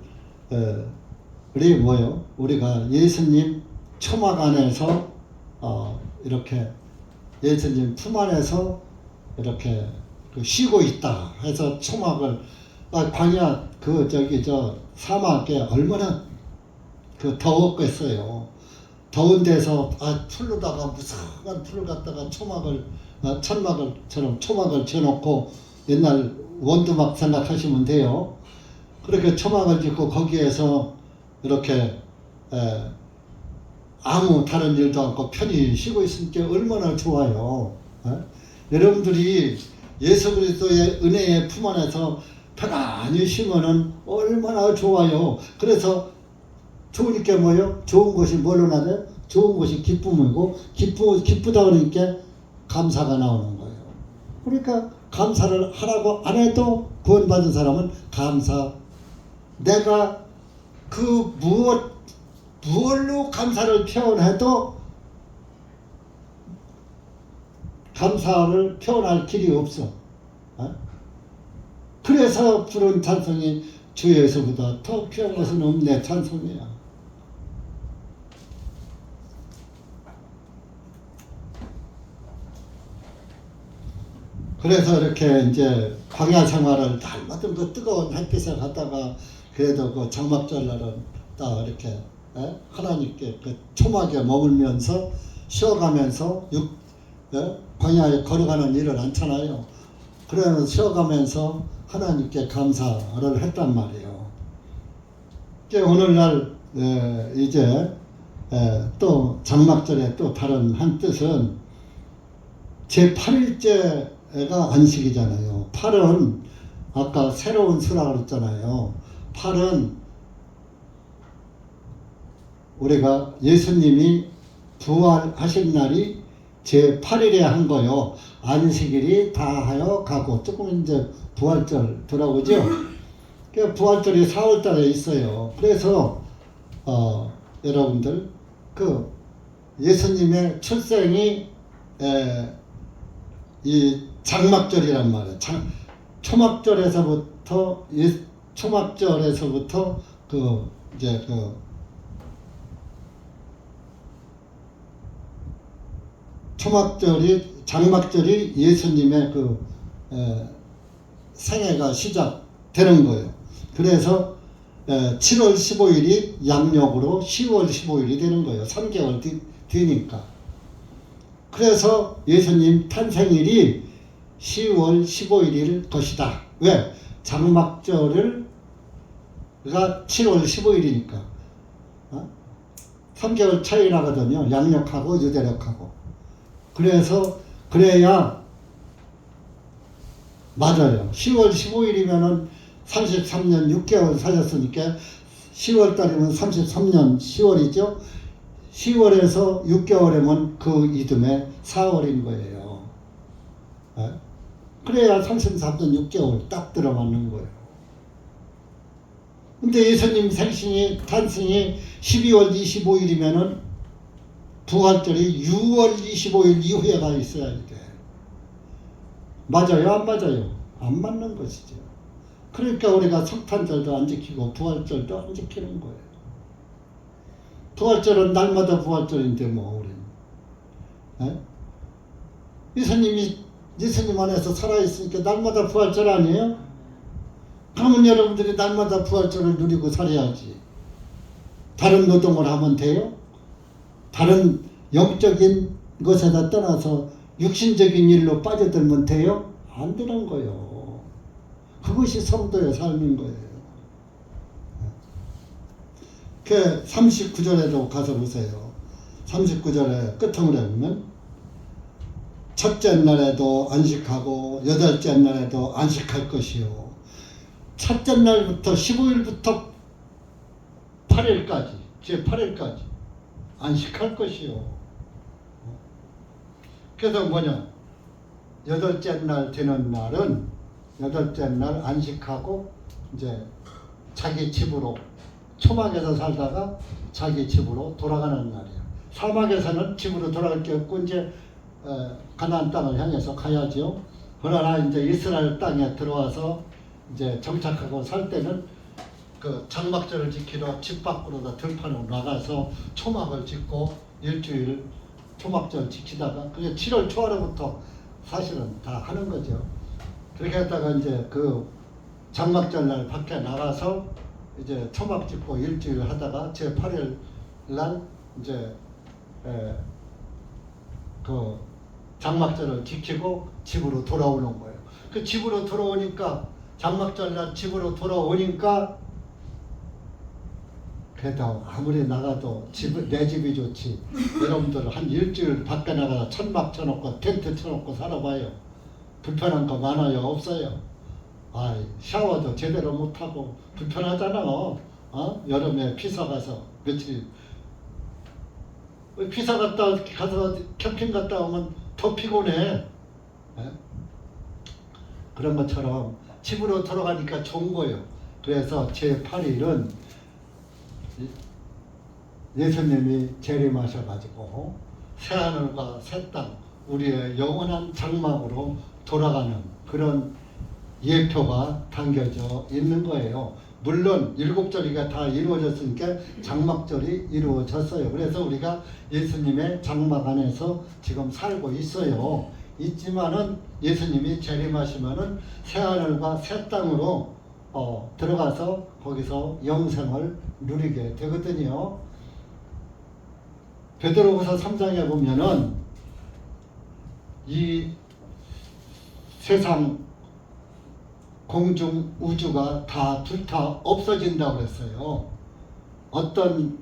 우리 우리가 예수님 초막 안에서 이렇게 예수님 품 안에서 이렇게 쉬고 있다 해서 초막을 광야 사막에 얼마나 더웠겠어요. 더운 데서 풀로다가 무성한 풀을 갖다가 천막을처럼 초막을 지어놓고 옛날 원두막 생각하시면 돼요. 그렇게 초막을 짓고 거기에서 이렇게 아무 다른 일도 않고 편히 쉬고 있으니까 얼마나 좋아요. 여러분들이 예수 그리스도의 은혜의 품 안에서 편안히 쉬면은 얼마나 좋아요. 그래서 좋으니까 좋은 것이 뭘로 나요? 좋은 것이 기쁨이고 기쁘다 그러니까 감사가 나오는 거예요. 그러니까 감사를 하라고 안 해도 구원받은 사람은 감사. 내가 무엇로 감사를 표현해도 감사를 표현할 길이 없어. 그래서 부른 찬송이 주 예수보다 더 귀한 것은 없네 찬송이야. 그래서 이렇게 이제 광야 생활을 날마다 그 뜨거운 햇빛에 갔다가 그래도 그 장막절 날은 딱 이렇게 하나님께 그 초막에 머물면서 쉬어가면서 광야에 걸어가는 일을 않잖아요. 그러면서 쉬어가면서 하나님께 감사를 했단 말이에요. 오늘날 이제 또 장막절의 또 다른 한 뜻은 제8일째가 안식이잖아요. 8은 아까 새로운 수라 그랬잖아요. 8은 우리가 예수님이 부활하신 날이 제8일에 한 거요. 안식일이 다하여 가고 조금 이제 부활절 돌아오죠. 부활절이 4월달에 있어요. 그래서 여러분들 그 예수님의 출생이 이 장막절이란 말이에요. 초막절에서부터 장막절이 예수님의 생애가 시작되는 거예요. 그래서 7월 15일이 양력으로 10월 15일이 되는 거예요. 3개월 뒤니까. 그래서 예수님 탄생일이 10월 15일일 것이다. 왜? 장막절가 7월 15일이니까. 3개월 차이 나거든요. 양력하고 유대력하고. 그래서 그래야 맞아요. 10월 15일이면은 33년 6개월 사셨으니까 10월 달이면 33년 10월이죠. 10월에서 6개월이면 그 이듬해 4월인 거예요. 그래야 33년 6개월 딱 들어맞는 거예요. 근데 예수님 탄생이 12월 25일이면은 부활절이 6월 25일 이후에가 있어야 돼. 맞아요? 안 맞아요? 안 맞는 것이죠. 그러니까 우리가 석탄절도 안 지키고 부활절도 안 지키는 거예요. 부활절은 날마다 부활절인데 우리는. 예수님 안에서 살아있으니까 날마다 부활절 아니에요? 그러면 여러분들이 날마다 부활절을 누리고 살아야지. 다른 노동을 하면 돼요? 다른 영적인 것에다 떠나서 육신적인 일로 빠져들면 돼요? 안 되는 거예요. 그것이 성도의 삶인 거예요. 그 39절에도 가서 보세요. 39절에 끝으로 보면 첫째 날에도 안식하고 여덟째 날에도 안식할 것이요. 첫째 날부터 15일부터 8일까지 제8일까지 안식할 것이요. 그래서 여덟째 날 되는 날은 8째 날 안식하고 이제 자기 집으로, 초막에서 살다가 자기 집으로 돌아가는 날이에요. 사막에서는 집으로 돌아갈 게 없고 이제 가나안 땅을 향해서 가야죠. 그러나 이제 이스라엘 땅에 들어와서 이제 정착하고 살 때는 그 장막절을 지키러 집 밖으로 들판으로 나가서 초막을 짓고 일주일 초막절 지키다가 그게 7월 초하루부터 사실은 다 하는 거죠. 그렇게 했다가 이제 그 장막절 날 밖에 나가서 이제 초막 짓고 일주일 하다가 제8일 날 이제 그 장막절을 지키고 집으로 돌아오는 거예요. 그 집으로 돌아오니까 장막절 날 집으로 돌아오니까 그래도 아무리 나가도 내 집이 좋지. 여러분들 한 일주일 밖에 나가서 천막 쳐놓고 텐트 쳐놓고 살아봐요. 불편한 거 많아요? 없어요? 샤워도 제대로 못하고 불편하잖아. 여름에 피서 가서 며칠 피서 갔다 가서 캠핑 갔다 오면 더 피곤해. 그런 것처럼 집으로 돌아가니까 좋은 거예요. 그래서 제8일은 예수님이 재림하셔가지고 새하늘과 새 땅, 우리의 영원한 장막으로 돌아가는 그런 예표가 담겨져 있는 거예요. 물론 7절이가 다 이루어졌으니까 장막절이 이루어졌어요. 그래서 우리가 예수님의 장막 안에서 지금 살고 있어요. 있지만은 예수님이 재림하시면은 새하늘과 새 땅으로 들어가서 거기서 영생을 누리게 되거든요. 베드로후서 3장에 보면은 이 세상 공중 우주가 다 불타 없어진다고 그랬어요. 어떤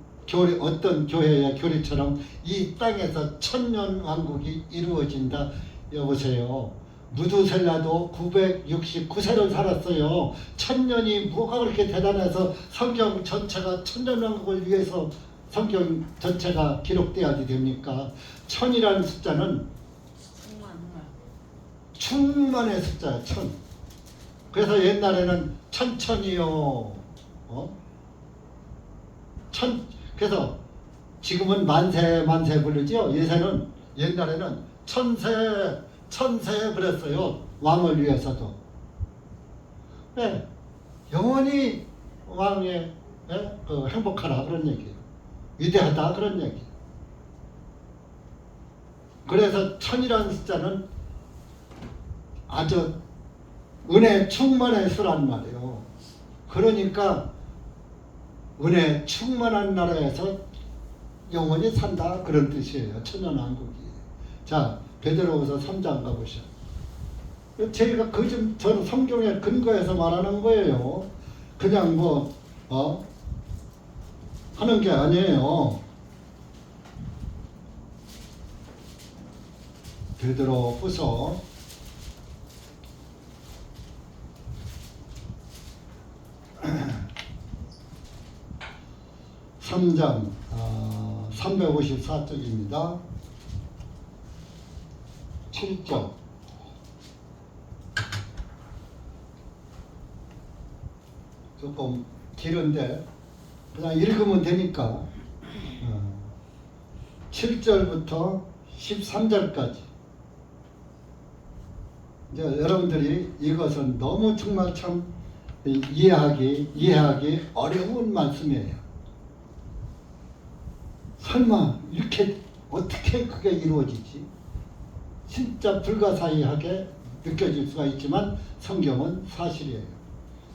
교회의 교리처럼 이 땅에서 천년 왕국이 이루어진다. 여보세요. 무두셀라도 969세를 살았어요. 1000년이 뭐가 그렇게 대단해서 성경 전체가 천년왕국을 위해서 성경 전체가 기록돼야 됩니까? 1000이라는 숫자는 충만의 숫자야. 1000. 그래서 옛날에는 천천히요. 그래서 지금은 만세 부르죠. 옛날에는 천세 그랬어요. 왕을 위해서도. 네, 영원히 왕의 행복하라 그런 얘기예요. 위대하다 그런 얘기. 그래서 1000이라는 숫자는 아주 은혜 충만의 수란 말이에요. 그러니까 은혜 충만한 나라에서 영원히 산다 그런 뜻이에요. 천년왕국이. 자, 베드로후서 3장 가보시죠. 제가 저는 성경에 근거해서 말하는 거예요. 그냥 하는 게 아니에요. 베드로후서 3장 354쪽입니다. 7절. 조금 길은데 그냥 읽으면 되니까 7절부터 13절까지 이제 여러분들이 이것은 너무 정말 참 이해하기 어려운 말씀이에요. 설마 이렇게 어떻게 그게 이루어지지? 진짜 불가사의하게 느껴질 수가 있지만 성경은 사실이에요.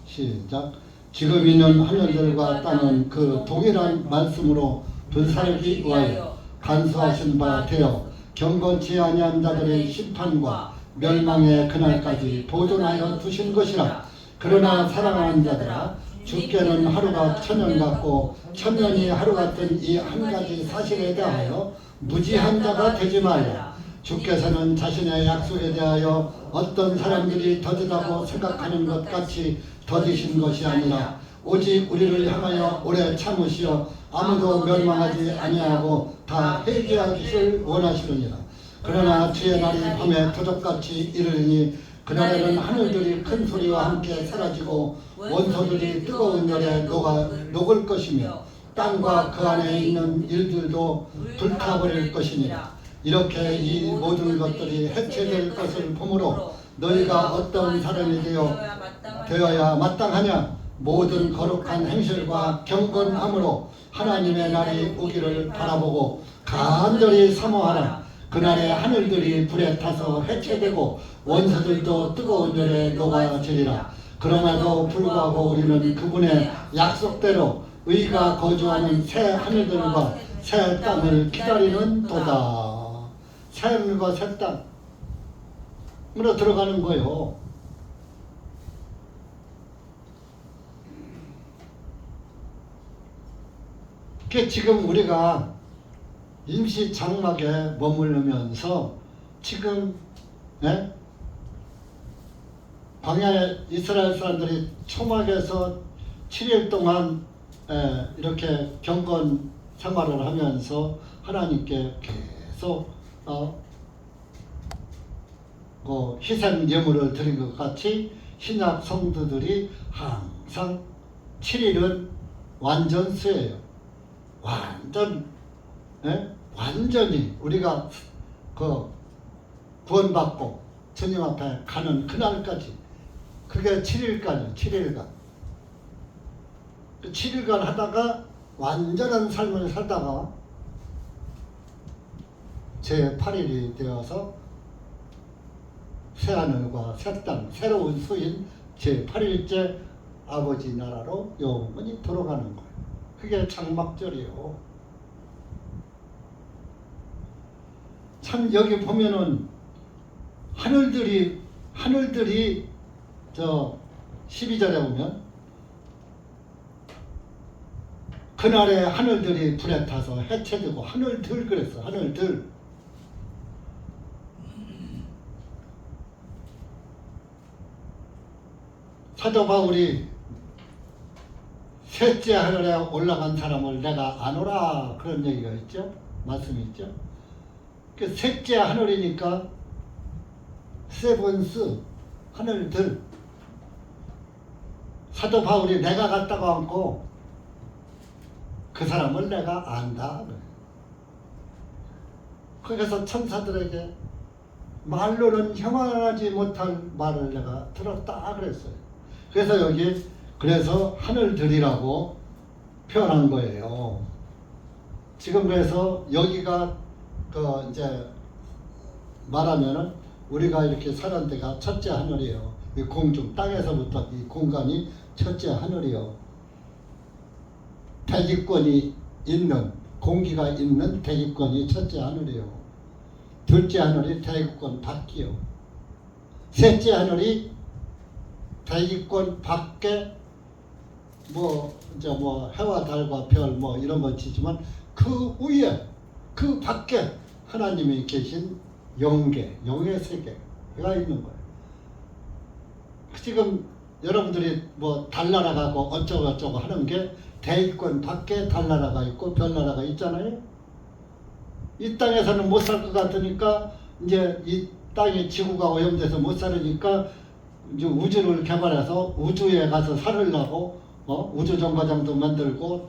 시작. 지금 있는 하늘들과 땅은 그 동일한 말씀으로 분사하기 위하여 간수하신 바 되어 경건치 아니한 자들의 심판과 멸망의 그날까지 보존하여 두신 것이라. 그러나 사랑하는 자들아, 주께는 하루가 천년 같고 천년이 하루 같은 이 한 가지 사실에 대하여 무지한 자가 되지 말라. 주께서는 자신의 약속에 대하여 어떤 사람들이 더디다고 생각하는 것 같이 더디신 것이 아니라 오직 우리를 향하여 오래 참으시어 아무도 멸망하지 아니하고 다 회개하기를 원하시느니라. 그러나 주의 날이 밤에 도적같이 이르리니 그날에는 하늘들이 큰 소리와 함께 사라지고 원소들이 뜨거운 열에 녹을 것이며 땅과 그 안에 있는 일들도 불타버릴 것이니라. 이렇게 이 모든 것들이 해체될 것을 보므로 너희가 어떤 사람이 되어야 마땅하냐. 모든 거룩한 행실과 경건함으로 하나님의 날이 오기를 바라보고 간절히 사모하라. 그날에 하늘들이 불에 타서 해체되고 원수들도 뜨거운 열에 녹아지리라. 그럼에도 불구하고 우리는 그분의 약속대로 의가 거주하는 새 하늘들과 새 땅을 기다리는 도다. 새 하늘과 새 땅으로 들어가는 거예요. 그 지금 우리가 임시 장막에 머무르면서 지금 광야에 이스라엘 사람들이 초막에서 7일 동안 이렇게 경건 생활을 하면서 하나님께 계속 희생 예물을 드린 것 같이 신약 성도들이 항상 7일은 완전수예요. 완전히 우리가 구원받고 주님 앞에 가는 그날까지, 그게 7일간이에요. 7일간. 7일간 하다가 완전한 삶을 살다가 제8일이 되어서 새하늘과 새 땅, 새로운 수인 제8일째 아버지 나라로 영원히 돌아가는 거예요. 그게 장막절이에요. 참 여기 보면은 하늘들이 저 12절에 보면 그날에 하늘들이 불에 타서 해체되고, 하늘들 그랬어. 하늘들. 사도 바울이 셋째 하늘에 올라간 사람을 내가 아노라, 그런 얘기가 있죠. 말씀이 있죠. 그 셋째 하늘이니까 세븐스, 하늘들. 사도 바울이 내가 갔다고 않고 그 사람을 내가 안다. 그래서 천사들에게 말로는 형언하지 못할 말을 내가 들었다 그랬어요. 그래서 여기 그래서 하늘들이라고 표현한 거예요. 지금 그래서 여기가 이제 말하면은 우리가 이렇게 사는 데가 첫째 하늘이에요. 이 공중, 땅에서부터 이 공간이 첫째 하늘이요. 대기권이 있는, 공기가 있는 대기권이 첫째 하늘이요. 둘째 하늘이 대기권 밖이요. 셋째 하늘이 대기권 밖에 이제 해와 달과 별 이런 거 치지만 그 위에, 그 밖에 하나님이 계신 영계, 영의 세계가 있는 거예요. 지금 여러분들이 달나라 가고 어쩌고 하는 게 대기권 밖에 달나라가 있고 별나라가 있잖아요. 이 땅에서는 못 살 것 같으니까 이제 이 땅에 지구가 오염돼서 못 살으니까 이제 우주를 개발해서 우주에 가서 살으려고 우주 정거장도 만들고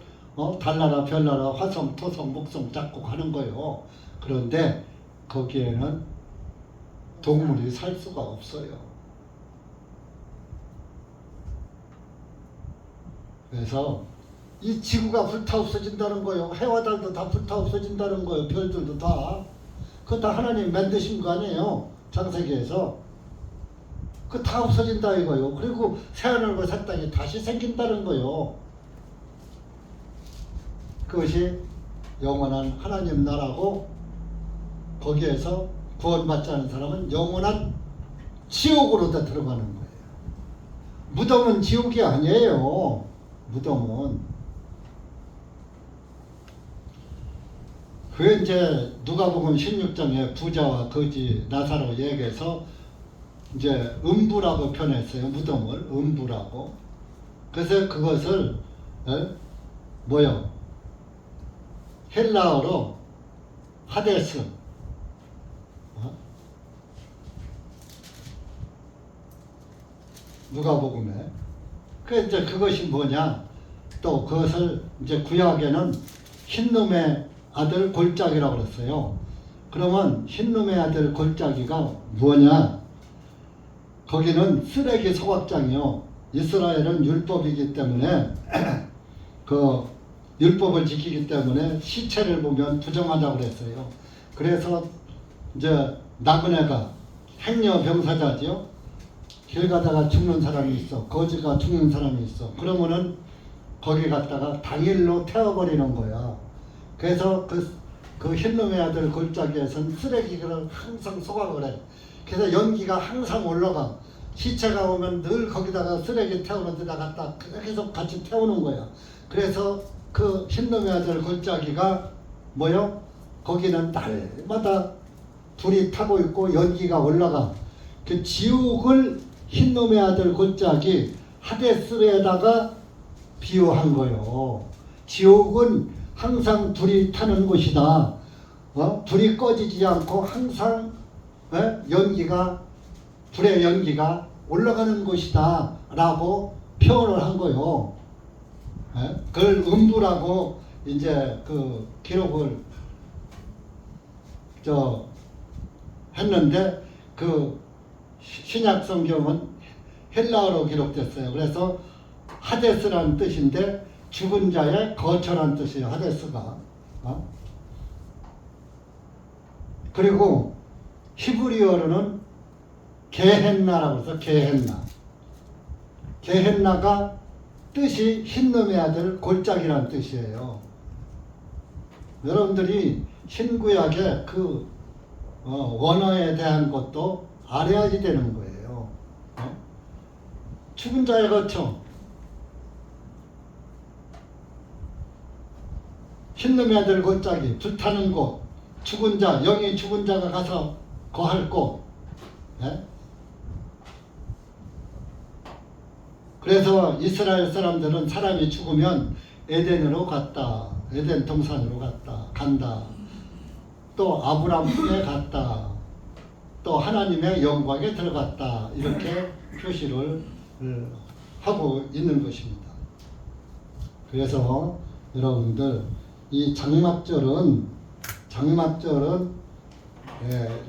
달나라, 별나라, 화성, 토성, 목성 잡고 가는 거예요. 그런데 거기에는 동물이 살 수가 없어요. 그래서 이 지구가 불타 없어진다는 거예요. 해와 달도 다 불타 없어진다는 거예요. 별들도 다. 그거 다 하나님 만드신 거 아니에요. 창세기에서. 그거 다 없어진다 이거예요. 그리고 새하늘과 새 땅이 다시 생긴다는 거예요. 그것이 영원한 하나님 나라고, 거기에서 구원받지 않은 사람은 영원한 지옥으로 다 들어가는 거예요. 무덤은 지옥이 아니에요. 무덤은. 그게 이제 누가복음 16장에 부자와 거지 나사로 얘기해서 이제 음부라고 표현했어요. 무덤을 음부라고. 그래서 그것을 헬라어로 하데스, 누가복음에. 그 이제 그것이 뭐냐? 또 그것을 이제 구약에는 흰놈의 아들 골짜기라고 그랬어요. 그러면 흰놈의 아들 골짜기가 뭐냐? 거기는 쓰레기 소각장이요. 이스라엘은 율법이기 때문에 그 율법을 지키기 때문에 시체를 보면 부정하다고 그랬어요. 그래서 이제 나그네가 행여 병사자지요. 길 가다가 죽는 사람이 있어. 거지가 죽는 사람이 있어. 그러면은 거기 갔다가 당일로 태워버리는 거야. 그래서 그 흰놈의 아들 골짜기에서는 쓰레기를 항상 소각을 해. 그래서 연기가 항상 올라가. 시체가 오면 늘 거기다가 쓰레기 태우는 데다 갖다 계속 같이 태우는 거야. 그래서 그 흰놈의 아들 골짜기가 뭐요? 거기는 날마다 불이 타고 있고 연기가 올라가. 그 지옥을 흰놈의 아들 골짜기 하데스에다가 비유한 거요. 지옥은 항상 불이 타는 곳이다. 불이 꺼지지 않고 항상 연기가 불의 연기가 올라가는 곳이다 라고 표현을 한 거요. 그걸 음부라고 이제 그 기록을 했는데 그 신약 성경은 헬라어로 기록됐어요. 그래서 하데스라는 뜻인데 죽은 자의 거처란 뜻이에요. 하데스가. 그리고 히브리어로는 게헨나라고 해서 게헨나. 게헨나가 뜻이 흰놈의 아들 골짜기라는 뜻이에요. 여러분들이 신구약의 그 원어에 대한 것도 알아야지 되는 거예요. 죽은 자의 거처. 흰놈의 아들 골짜기, 불타는 곳, 죽은 자, 영이 죽은 자가 가서 거할 곳. 그래서 이스라엘 사람들은 사람이 죽으면 에덴으로 갔다. 에덴 동산으로 간다. 또 아브라함에 갔다. 또 하나님의 영광에 들어갔다. 이렇게 표시를 하고 있는 것입니다. 그래서 여러분들 이 장막절은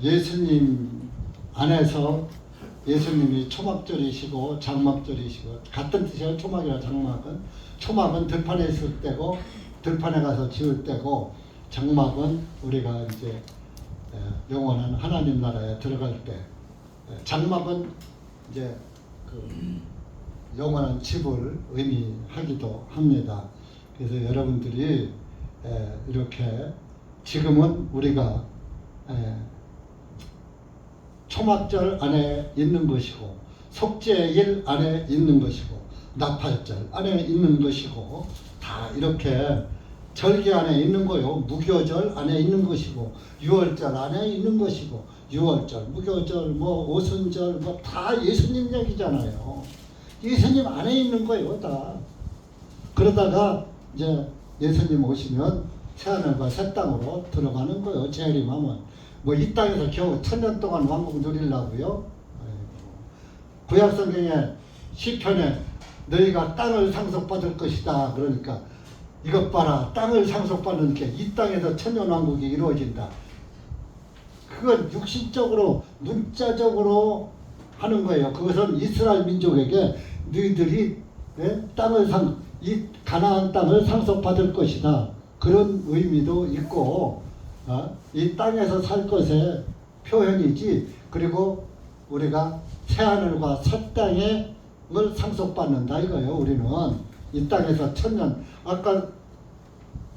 예수님 안에서 예수님이 초막절이시고 장막절이시고 같은 뜻이에요. 초막이랑 장막은. 초막은 들판에 있을 때고 들판에 가서 지을 때고 장막은 우리가 이제 영원한 하나님 나라에 들어갈 때 장막은 이제 그 영원한 집을 의미하기도 합니다. 그래서 여러분들이 이렇게 지금은 우리가 초막절 안에 있는 것이고 속죄일 안에 있는 것이고 나팔절 안에 있는 것이고 다 이렇게 절기 안에 있는 거요. 무교절 안에 있는 것이고 유월절 안에 있는 것이고 유월절, 무교절, 뭐 오순절 뭐 다 예수님 얘기잖아요. 예수님 안에 있는 거예요. 다. 그러다가 이제 예수님 오시면 새하늘과 새 땅으로 들어가는 거예요. 재림하면. 뭐 이 땅에서 겨우 1000년 동안 왕국 누리려고요. 구약 성경에 시편에 너희가 땅을 상속받을 것이다. 그러니까 이것 봐라. 땅을 상속받는 게 이 땅에서 천년왕국이 이루어진다. 그건 육신적으로 문자적으로 하는 거예요. 그것은 이스라엘 민족에게 너희들이 이 가나안 땅을 상속받을 것이다. 그런 의미도 있고 이 땅에서 살 것의 표현이지. 그리고 우리가 새하늘과 새 땅을 상속받는다 이거예요. 우리는 이 땅에서 1000년. 아까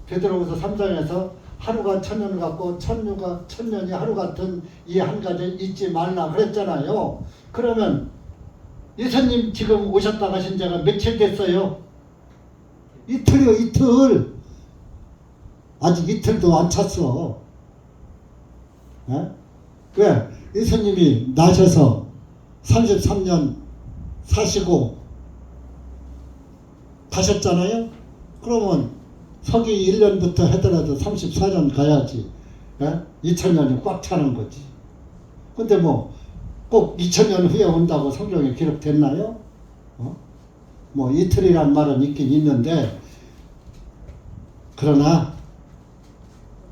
베드로후서 3장에서 하루가 1000년 같고 천년이 하루 같은 이 한 가지 잊지 말라 그랬잖아요. 그러면 예수님 지금 오셨다 가신 지가 며칠 됐어요? 이틀이요. 이틀. 아직 이틀도 안 찼어. 왜? 예수님이 나셔서 33년 사시고 가셨잖아요. 그러면 서기 1년부터 하더라도 34년 가야지 2000년이 꽉 차는 거지. 근데 뭐 꼭 2000년 후에 온다고 성경에 기록됐나요? 뭐 이틀이란 말은 있긴 있는데, 그러나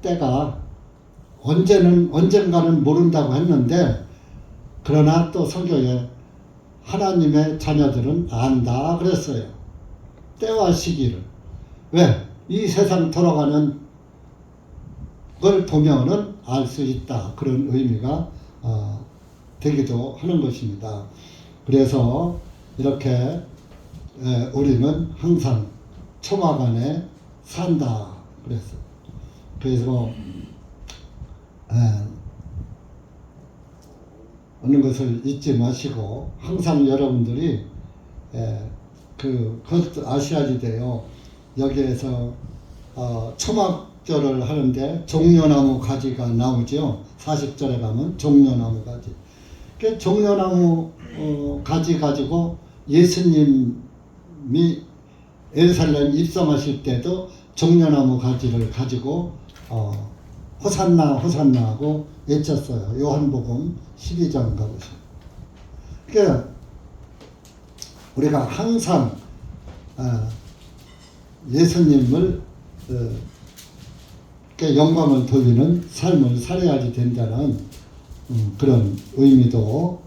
때가 언젠가는 모른다고 했는데, 그러나 또 성경에 하나님의 자녀들은 안다 그랬어요. 때와 시기를. 왜? 이 세상 돌아가는 걸 보면은 알 수 있다. 그런 의미가 되기도 하는 것입니다. 그래서 이렇게 우리는 항상 초막 안에 산다 그랬어요. 그래서 어느 것을 잊지 마시고 항상 여러분들이 그것도 아셔야지 돼요. 여기에서 초막절을 하는데 종려나무 가지가 나오죠. 40절에 가면 종려나무 가지. 그 종려나무 가지 가지고 예수님이 예루살렘 입성하실 때도 종려나무 가지를 가지고 호산나 호산나 하고 외쳤어요. 요한복음 12장 가보시죠. 그러니까 우리가 항상 예수님을 영광을 돌리는 삶을 살아야지 된다는 그런 의미도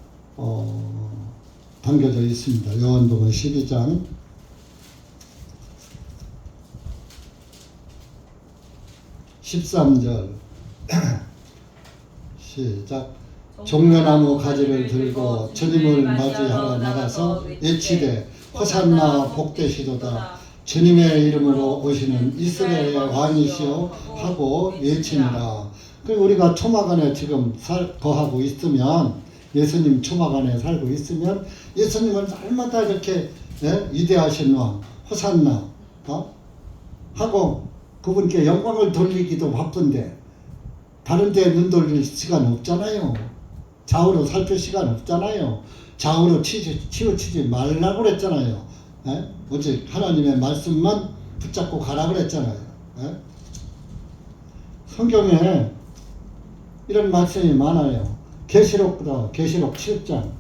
담겨져 있습니다. 요한복음 12장 13절 시작. 종려나무 가지를 들고 주님을 맞이하러 나가서 외치되 호산나 복되시도다 주님의 이름으로 오시는 이스라엘의 왕이시여 하고 외치니라. 우리가 초막 안에 지금 거하고 있으면, 예수님 초막 안에 살고 있으면 예수님은 날마다 이렇게 위대하신 왕 호산나 하고 그분께 영광을 돌리기도 바쁜데 다른 데 눈 돌릴 시간 없잖아요. 좌우로 살필 시간 없잖아요. 좌우로 치우치지 말라고 그랬잖아요. 오직 하나님의 말씀만 붙잡고 가라 그랬잖아요. 성경에 이런 말씀이 많아요. 계시록보다 계시록 7장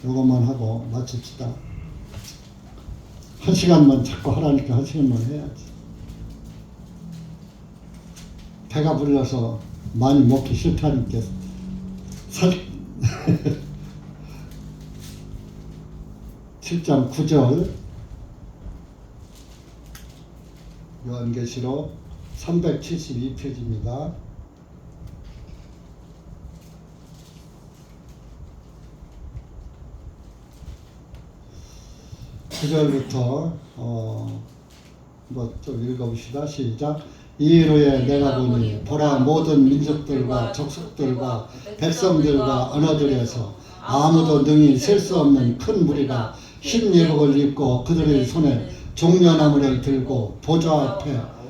이것만 하고 마칩시다. 1시간만 자꾸 하라니까 1시간만 해야지. 배가 불러서 많이 먹기 싫다니까 7장 9절 요한계시록 372페이지입니다. 구절부터 뭐 좀 읽어봅시다. 시작. 이후에 내가 보니 보라 모든 민족들과 족속들과 백성들과 언어들에서 아무도 능히 셀 수 없는 큰 무리가 흰 예복을 입고 그들의 손에 종려나무를 들고 보좌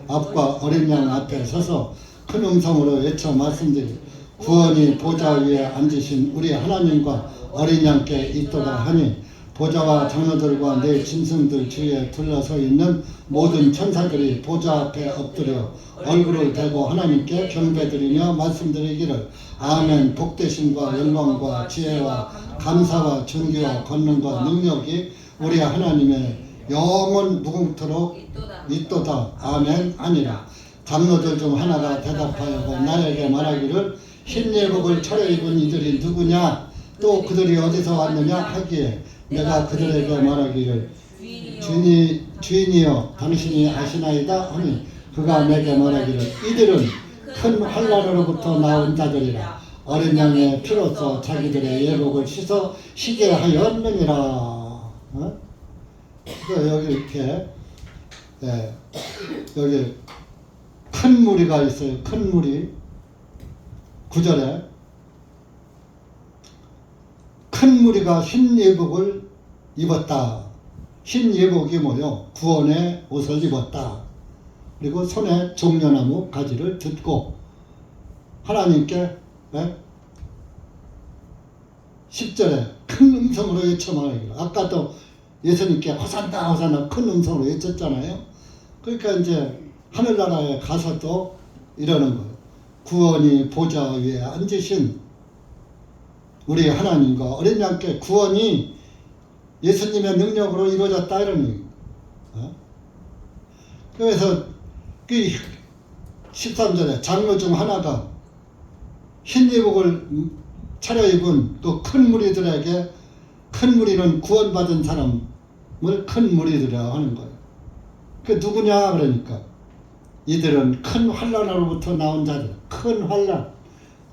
앞과 어린 양 앞에 서서 큰 음성으로 외쳐 말씀드리 구원이 보좌 위에 앉으신 우리 하나님과 어린 양께 있도다 하니 보좌와 장로들과 내 짐승들 주위에 둘러서 있는 모든 천사들이 보좌 앞에 엎드려 얼굴을 대고 하나님께 경배드리며 말씀드리기를 아멘. 복되심과 영광과 지혜와 감사와 존귀와 권능과 능력이 우리 하나님의 영원 무궁토록 있도다. 아멘. 아니라. 장로들 중 하나가 대답하여 나에게 말하기를 흰 예복을 차려입은 이들이 누구냐 또 그들이 어디서 왔느냐 하기에 내가 그들에게 말하기를 주인이여 당신이 아시나이다 하니 그가 내게 말하기를 이들은 큰 환난으로부터 나온 자들이라 어린 양의 피로써 자기들의 예복을 씻어 쉬게 하였느니라. 여기 이렇게 여기 큰 무리가 있어요. 큰 무리 9절에 큰 무리가 흰 예복을 입었다. 흰 예복이 뭐요? 구원의 옷을 입었다. 그리고 손에 종려나무 가지를 듣고 하나님께 10절에 큰 음성으로 외쳐 말하기를. 아까도 예수님께 호산나 호산나 큰 음성으로 외쳤잖아요. 그러니까 이제 하늘나라에 가서도 이러는 거예요. 구원이 보좌 위에 앉으신 우리 하나님과 어린 양께 구원이 예수님의 능력으로 이루어졌다 이런 얘기. 그래서 그 13절에 장로 중 하나가 흰 예복을 차려입은 그 큰 무리들에게, 큰 무리는 구원받은 사람을 큰 무리들이라고 하는 거예요. 그 누구냐 그러니까 이들은 큰 환난으로부터 나온 자들. 큰 환난,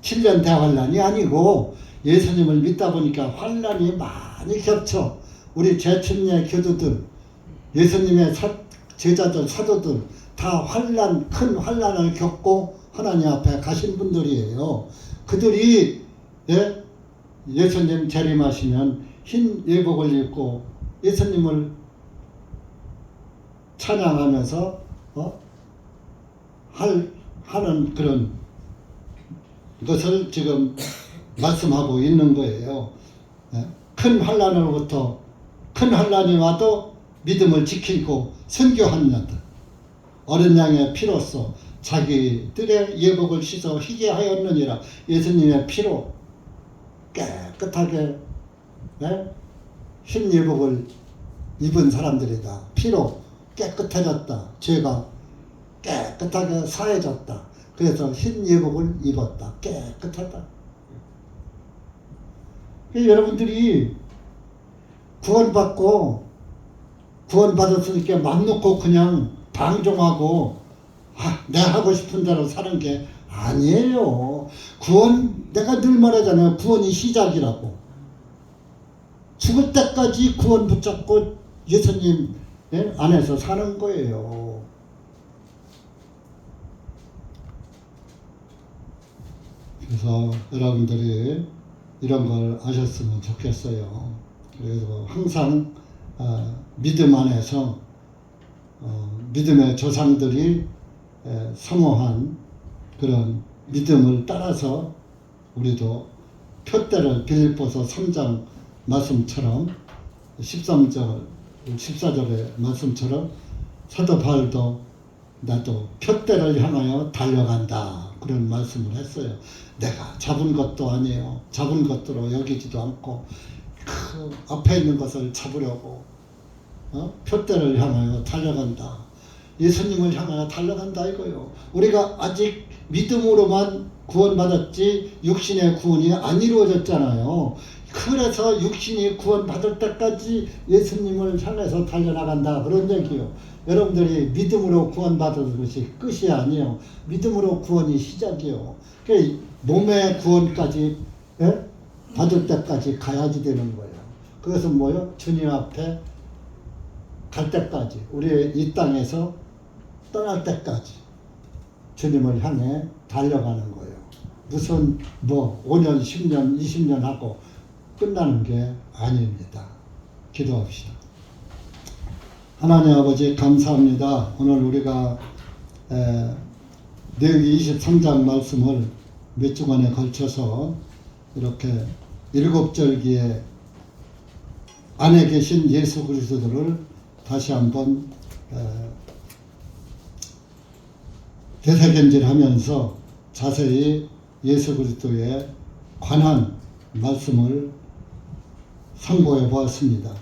7년 대환난이 아니고 예수님을 믿다 보니까 환난이 많이 겹쳐 우리 제천의 교도들, 예수님의 제자들, 사도들 다 환난, 큰 환난을 겪고 하나님 앞에 가신 분들이에요. 그들이 예수님 재림하시면 흰 예복을 입고 예수님을 찬양하면서 하는 그런 것을 지금 말씀하고 있는 거예요. 큰 환난으로부터, 큰 환난이 와도 믿음을 지키고 선교한 자들, 어린 양의 피로써 자기들의 예복을 씻어 희게 하였느니라. 예수님의 피로 깨끗하게 흰 예복을 입은 사람들이다. 피로 깨끗해졌다. 죄가 깨끗하게 사해졌다. 그래서 흰 예복을 입었다. 깨끗하다. 여러분들이 구원받았으니까 맘 놓고 그냥 방종하고 내 하고 싶은 대로 사는 게 아니에요. 내가 늘 말하잖아요. 구원이 시작이라고. 죽을 때까지 구원 붙잡고 예수님 안에서 사는 거예요. 그래서 여러분들이 이런 걸 아셨으면 좋겠어요. 그래서 항상 믿음 안에서 믿음의 조상들이 사모한 그런 믿음을 따라서 우리도 표대를 빌립보서 3장 말씀처럼 13절 14절의 말씀처럼 사도 바울도 나도 표대를 향하여 달려간다 그런 말씀을 했어요. 내가 잡은 것도 아니에요. 잡은 것으로 여기지도 않고 그 앞에 있는 것을 잡으려고 표대를 향하여 달려간다. 예수님을 향하여 달려간다 이거요. 우리가 아직 믿음으로만 구원받았지 육신의 구원이 안 이루어졌잖아요. 그래서 육신이 구원받을 때까지 예수님을 향해서 달려나간다 그런 얘기요. 여러분들이 믿음으로 구원받은 것이 끝이 아니에요. 믿음으로 구원이 시작이요. 그러니까 몸의 구원까지 받을 때까지 가야지 되는 거예요. 그것은 뭐요? 주님 앞에 갈 때까지, 우리 이 땅에서 떠날 때까지 주님을 향해 달려가는 거예요. 무슨 5년, 10년, 20년 하고 끝나는 게 아닙니다. 기도합시다. 하나님 아버지 감사합니다. 오늘 우리가 레위기 23장 말씀을 몇 주간에 걸쳐서 이렇게 7절기에 안에 계신 예수 그리스도를 다시 한번 되새김질하면서 자세히 예수 그리스도에 관한 말씀을 상고해 보았습니다.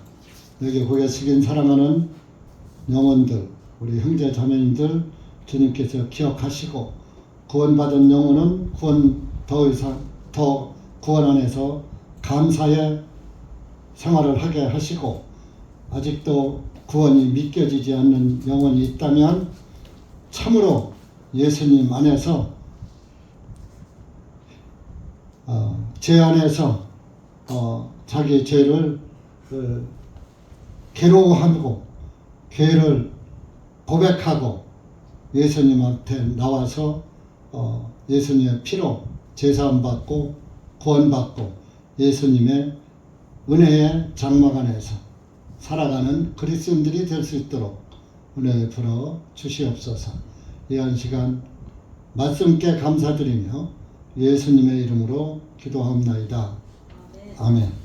여기 고개 숙인 사랑하는 영혼들, 우리 형제 자매님들 주님께서 기억하시고 구원받은 영혼은 더 구원 안에서 감사의 생활을 하게 하시고 아직도 구원이 믿겨지지 않는 영혼이 있다면 참으로 예수님 안에서 죄 안에서 자기 죄를 괴로워하고 죄를 고백하고 예수님한테 나와서 예수님의 피로 제사함 받고 구원받고 예수님의 은혜의 장막 안에서 살아가는 그리스도인들이 될 수 있도록 은혜 베풀어 주시옵소서. 이한 시간 말씀께 감사드리며 예수님의 이름으로 기도하옵나이다. 아멘.